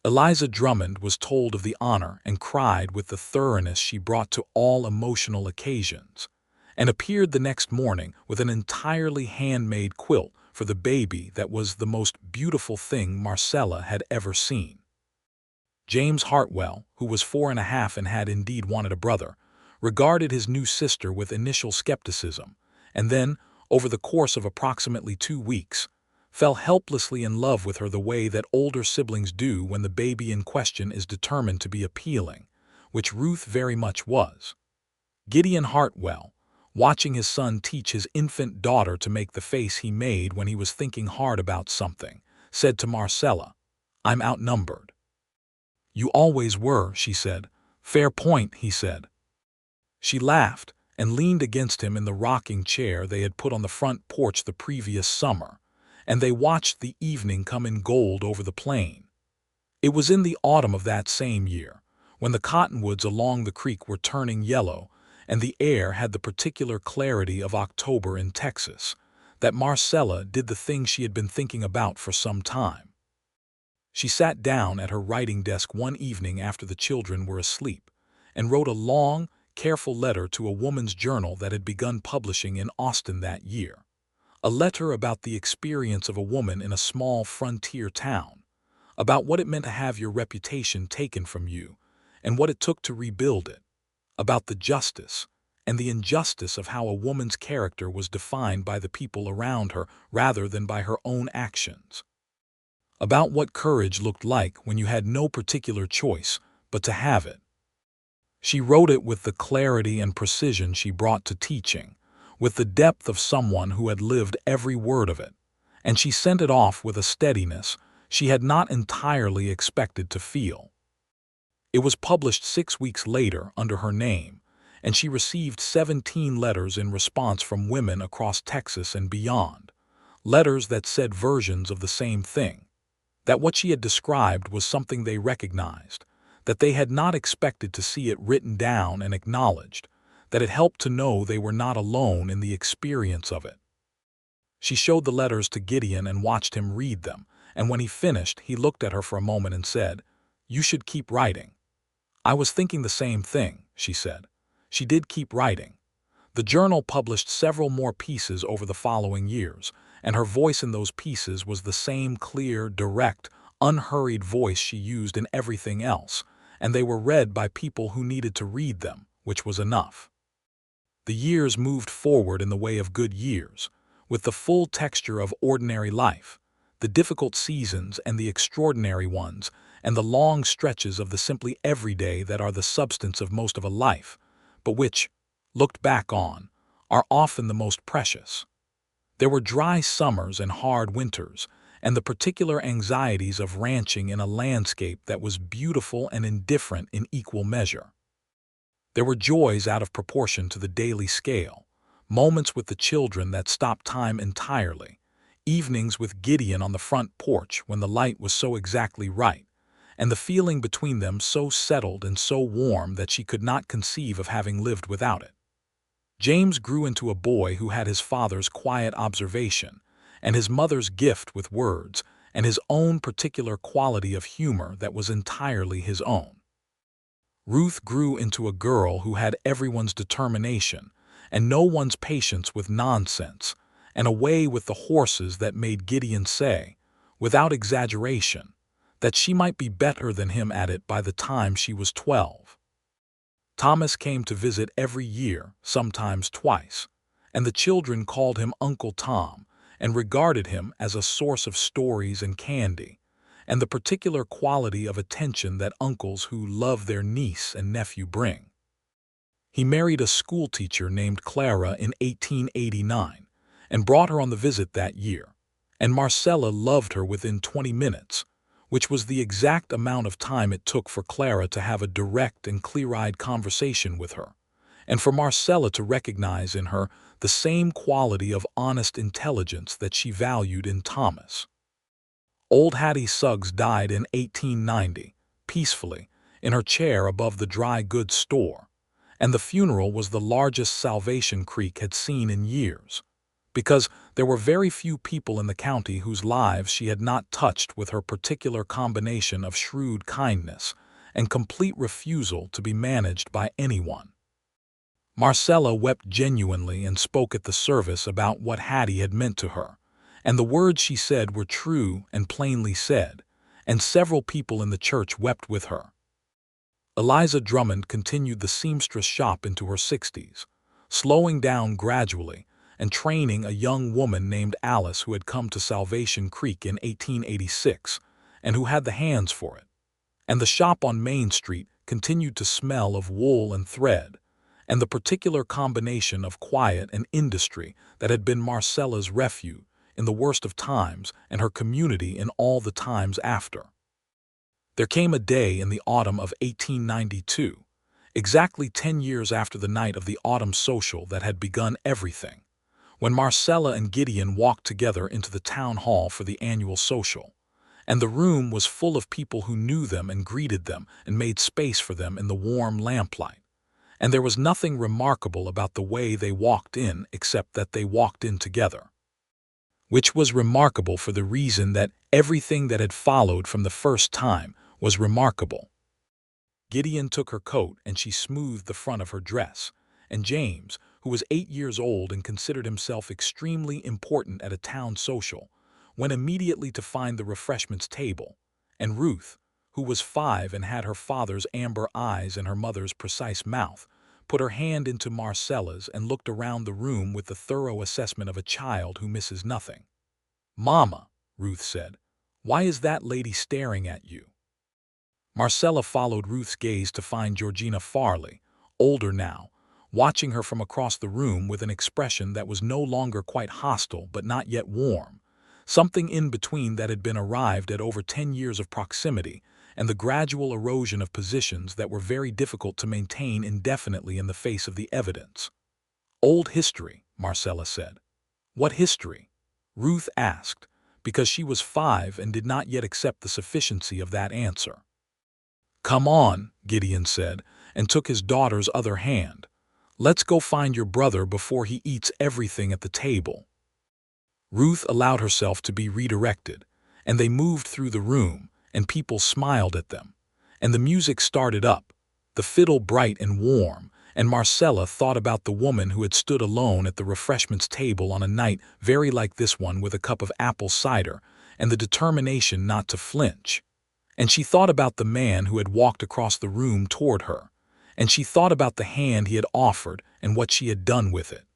Eliza Drummond was told of the honor and cried with the thoroughness she brought to all emotional occasions, and appeared the next morning with an entirely handmade quilt for the baby that was the most beautiful thing Marcella had ever seen. James Hartwell, who was 4.5 and had indeed wanted a brother, regarded his new sister with initial skepticism, and then, over the course of approximately 2 weeks, fell helplessly in love with her the way that older siblings do when the baby in question is determined to be appealing, which Ruth very much was. Gideon Hartwell, watching his son teach his infant daughter to make the face he made when he was thinking hard about something, said to Marcella, "I'm outnumbered." "You always were," she said. "Fair point," he said. She laughed and leaned against him in the rocking chair they had put on the front porch the previous summer, and they watched the evening come in gold over the plain. It was in the autumn of that same year, when the cottonwoods along the creek were turning yellow and the air had the particular clarity of October in Texas, that Marcella did the thing she had been thinking about for some time. She sat down at her writing desk one evening after the children were asleep and wrote a long, careful letter to a woman's journal that had begun publishing in Austin that year. A letter about the experience of a woman in a small frontier town, about what it meant to have your reputation taken from you and what it took to rebuild it, about the justice and the injustice of how a woman's character was defined by the people around her rather than by her own actions, about what courage looked like when you had no particular choice but to have it. She wrote it with the clarity and precision she brought to teaching, with the depth of someone who had lived every word of it, and she sent it off with a steadiness she had not entirely expected to feel. It was published 6 weeks later under her name, and she received 17 letters in response from women across Texas and beyond, letters that said versions of the same thing, that what she had described was something they recognized, that they had not expected to see it written down and acknowledged, that it helped to know they were not alone in the experience of it. She showed the letters to Gideon and watched him read them, and when he finished, he looked at her for a moment and said, "You should keep writing." "I was thinking the same thing," she said. She did keep writing. The journal published several more pieces over the following years, and her voice in those pieces was the same clear, direct, unhurried voice she used in everything else, and they were read by people who needed to read them, which was enough. The years moved forward in the way of good years, with the full texture of ordinary life, the difficult seasons and the extraordinary ones, and the long stretches of the simply everyday that are the substance of most of a life, but which, looked back on, are often the most precious. There were dry summers and hard winters, and the particular anxieties of ranching in a landscape that was beautiful and indifferent in equal measure. There were joys out of proportion to the daily scale, moments with the children that stopped time entirely, evenings with Gideon on the front porch when the light was so exactly right, and the feeling between them so settled and so warm that she could not conceive of having lived without it. James grew into a boy who had his father's quiet observation, and his mother's gift with words, and his own particular quality of humor that was entirely his own. Ruth grew into a girl who had everyone's determination, and no one's patience with nonsense, and a way with the horses that made Gideon say, without exaggeration, that she might be better than him at it by the time she was 12. Thomas came to visit every year, sometimes twice, and the children called him Uncle Tom and regarded him as a source of stories and candy, and the particular quality of attention that uncles who love their niece and nephew bring. He married a schoolteacher named Clara in 1889 and brought her on the visit that year, and Marcella loved her within 20 minutes, which was the exact amount of time it took for Clara to have a direct and clear-eyed conversation with her, and for Marcella to recognize in her the same quality of honest intelligence that she valued in Thomas. Old Hattie Suggs died in 1890, peacefully, in her chair above the dry goods store, and the funeral was the largest Salvation Creek had seen in years, because there were very few people in the county whose lives she had not touched with her particular combination of shrewd kindness and complete refusal to be managed by anyone. Marcella wept genuinely and spoke at the service about what Hattie had meant to her, and the words she said were true and plainly said, and several people in the church wept with her. Eliza Drummond continued the seamstress shop into her 60s, slowing down gradually and training a young woman named Alice who had come to Salvation Creek in 1886 and who had the hands for it. And the shop on Main Street continued to smell of wool and thread, and the particular combination of quiet and industry that had been Marcella's refuge in the worst of times and her community in all the times after. There came a day in the autumn of 1892, exactly 10 years after the night of the autumn social that had begun everything, when Marcella and Gideon walked together into the town hall for the annual social, and the room was full of people who knew them and greeted them and made space for them in the warm lamplight. And there was nothing remarkable about the way they walked in except that they walked in together, which was remarkable for the reason that everything that had followed from the first time was remarkable. Gideon took her coat and she smoothed the front of her dress, and James, who was 8 years old and considered himself extremely important at a town social, went immediately to find the refreshments table, and Ruth, who was 5 and had her father's amber eyes and her mother's precise mouth, put her hand into Marcella's and looked around the room with the thorough assessment of a child who misses nothing. "Mama," Ruth said, "why is that lady staring at you?" Marcella followed Ruth's gaze to find Georgina Farley, older now, watching her from across the room with an expression that was no longer quite hostile but not yet warm, something in between that had been arrived at over 10 years of proximity and the gradual erosion of positions that were very difficult to maintain indefinitely in the face of the evidence. "Old history," Marcella said. "What history?" Ruth asked, because she was 5 and did not yet accept the sufficiency of that answer. "Come on," Gideon said, and took his daughter's other hand. "Let's go find your brother before he eats everything at the table." Ruth allowed herself to be redirected, and they moved through the room, and people smiled at them, and the music started up, the fiddle bright and warm, and Marcella thought about the woman who had stood alone at the refreshments table on a night very like this one with a cup of apple cider and the determination not to flinch. And she thought about the man who had walked across the room toward her, and she thought about the hand he had offered and what she had done with it.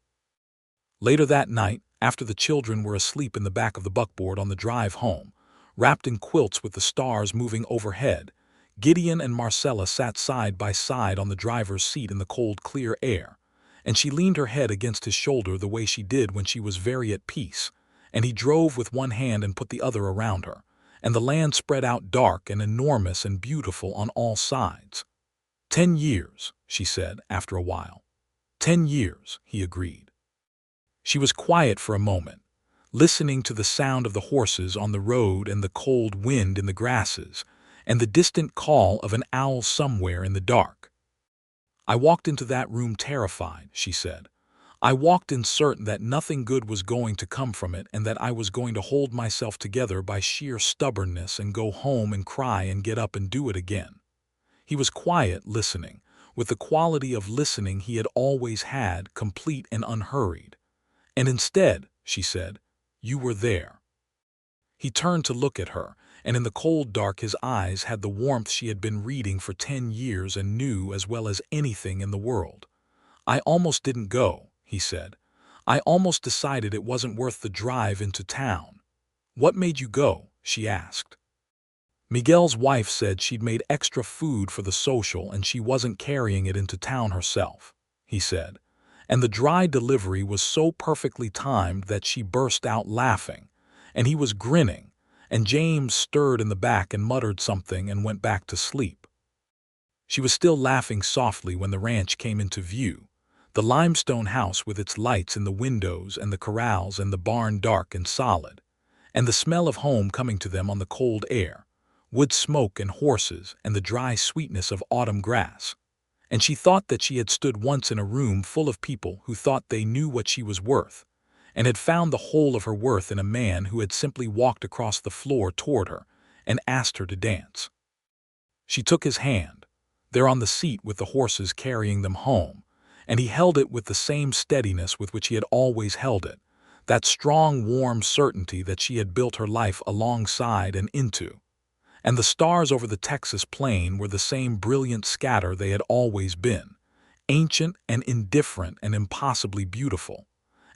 Later that night, after the children were asleep in the back of the buckboard on the drive home, wrapped in quilts with the stars moving overhead, Gideon and Marcella sat side by side on the driver's seat in the cold, clear air, and she leaned her head against his shoulder the way she did when she was very at peace, and he drove with one hand and put the other around her, and the land spread out dark and enormous and beautiful on all sides. 10 years, she said, after a while. 10 years, he agreed. She was quiet for a moment, listening to the sound of the horses on the road and the cold wind in the grasses, and the distant call of an owl somewhere in the dark. "I walked into that room terrified," she said. "I walked in certain that nothing good was going to come from it and that I was going to hold myself together by sheer stubbornness and go home and cry and get up and do it again." He was quiet, listening, with the quality of listening he had always had, complete and unhurried. "And instead," she said, "you were there." He turned to look at her, and in the cold dark his eyes had the warmth she had been reading for 10 years and knew as well as anything in the world. "I almost didn't go," he said. "I almost decided it wasn't worth the drive into town." "What made you go?" she asked. "Miguel's wife said she'd made extra food for the social and she wasn't carrying it into town herself," he said. And the dry delivery was so perfectly timed that she burst out laughing, and he was grinning, and James stirred in the back and muttered something and went back to sleep. She was still laughing softly when the ranch came into view, The limestone house with its lights in the windows and the corrals and the barn dark and solid, and the smell of home coming to them on the cold air, wood smoke and horses and the dry sweetness of autumn grass. And she thought that she had stood once in a room full of people who thought they knew what she was worth, and had found the whole of her worth in a man who had simply walked across the floor toward her and asked her to dance. She took his hand, there on the seat with the horses carrying them home, and he held it with the same steadiness with which he had always held it, that strong, warm certainty that she had built her life alongside and into. And the stars over the Texas plain were the same brilliant scatter they had always been, ancient and indifferent and impossibly beautiful.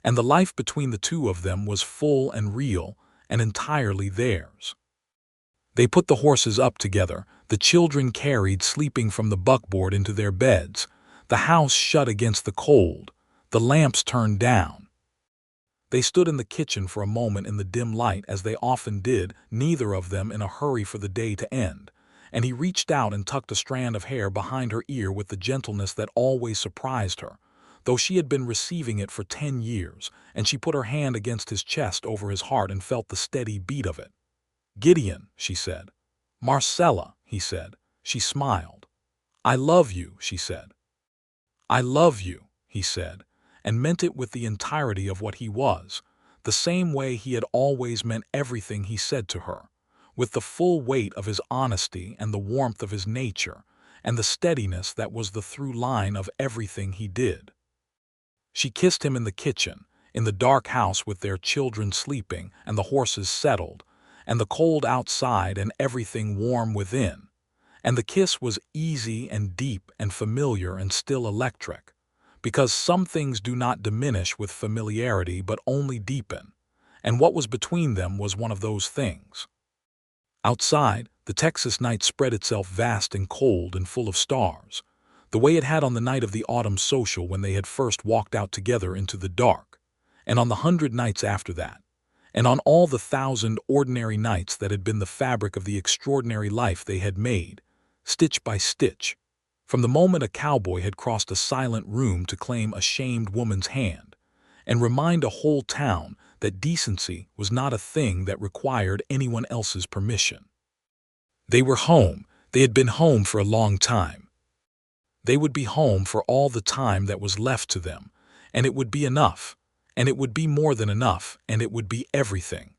And the life between the two of them was full and real and entirely theirs. They put the horses up together, the children carried sleeping from the buckboard into their beds, the house shut against the cold, the lamps turned down. They stood in the kitchen for a moment in the dim light, as they often did, neither of them in a hurry for the day to end, and he reached out and tucked a strand of hair behind her ear with the gentleness that always surprised her, though she had been receiving it for 10 years, and she put her hand against his chest over his heart and felt the steady beat of it. "Gideon," she said. "Marcella," he said. She smiled. "I love you," she said. "I love you," he said, and meant it with the entirety of what he was, the same way he had always meant everything he said to her, with the full weight of his honesty and the warmth of his nature, and the steadiness that was the through line of everything he did. She kissed him in the kitchen, in the dark house with their children sleeping and the horses settled, and the cold outside and everything warm within, and the kiss was easy and deep and familiar and still electric, because some things do not diminish with familiarity but only deepen, and what was between them was one of those things. Outside, the Texas night spread itself vast and cold and full of stars, the way it had on the night of the autumn social when they had first walked out together into the dark, and on the 100 nights after that, and on all the 1,000 ordinary nights that had been the fabric of the extraordinary life they had made, stitch by stitch, from the moment a cowboy had crossed a silent room to claim a shamed woman's hand, and remind a whole town that decency was not a thing that required anyone else's permission. They were home. They had been home for a long time. They would be home for all the time that was left to them, and it would be enough, and it would be more than enough, and it would be everything.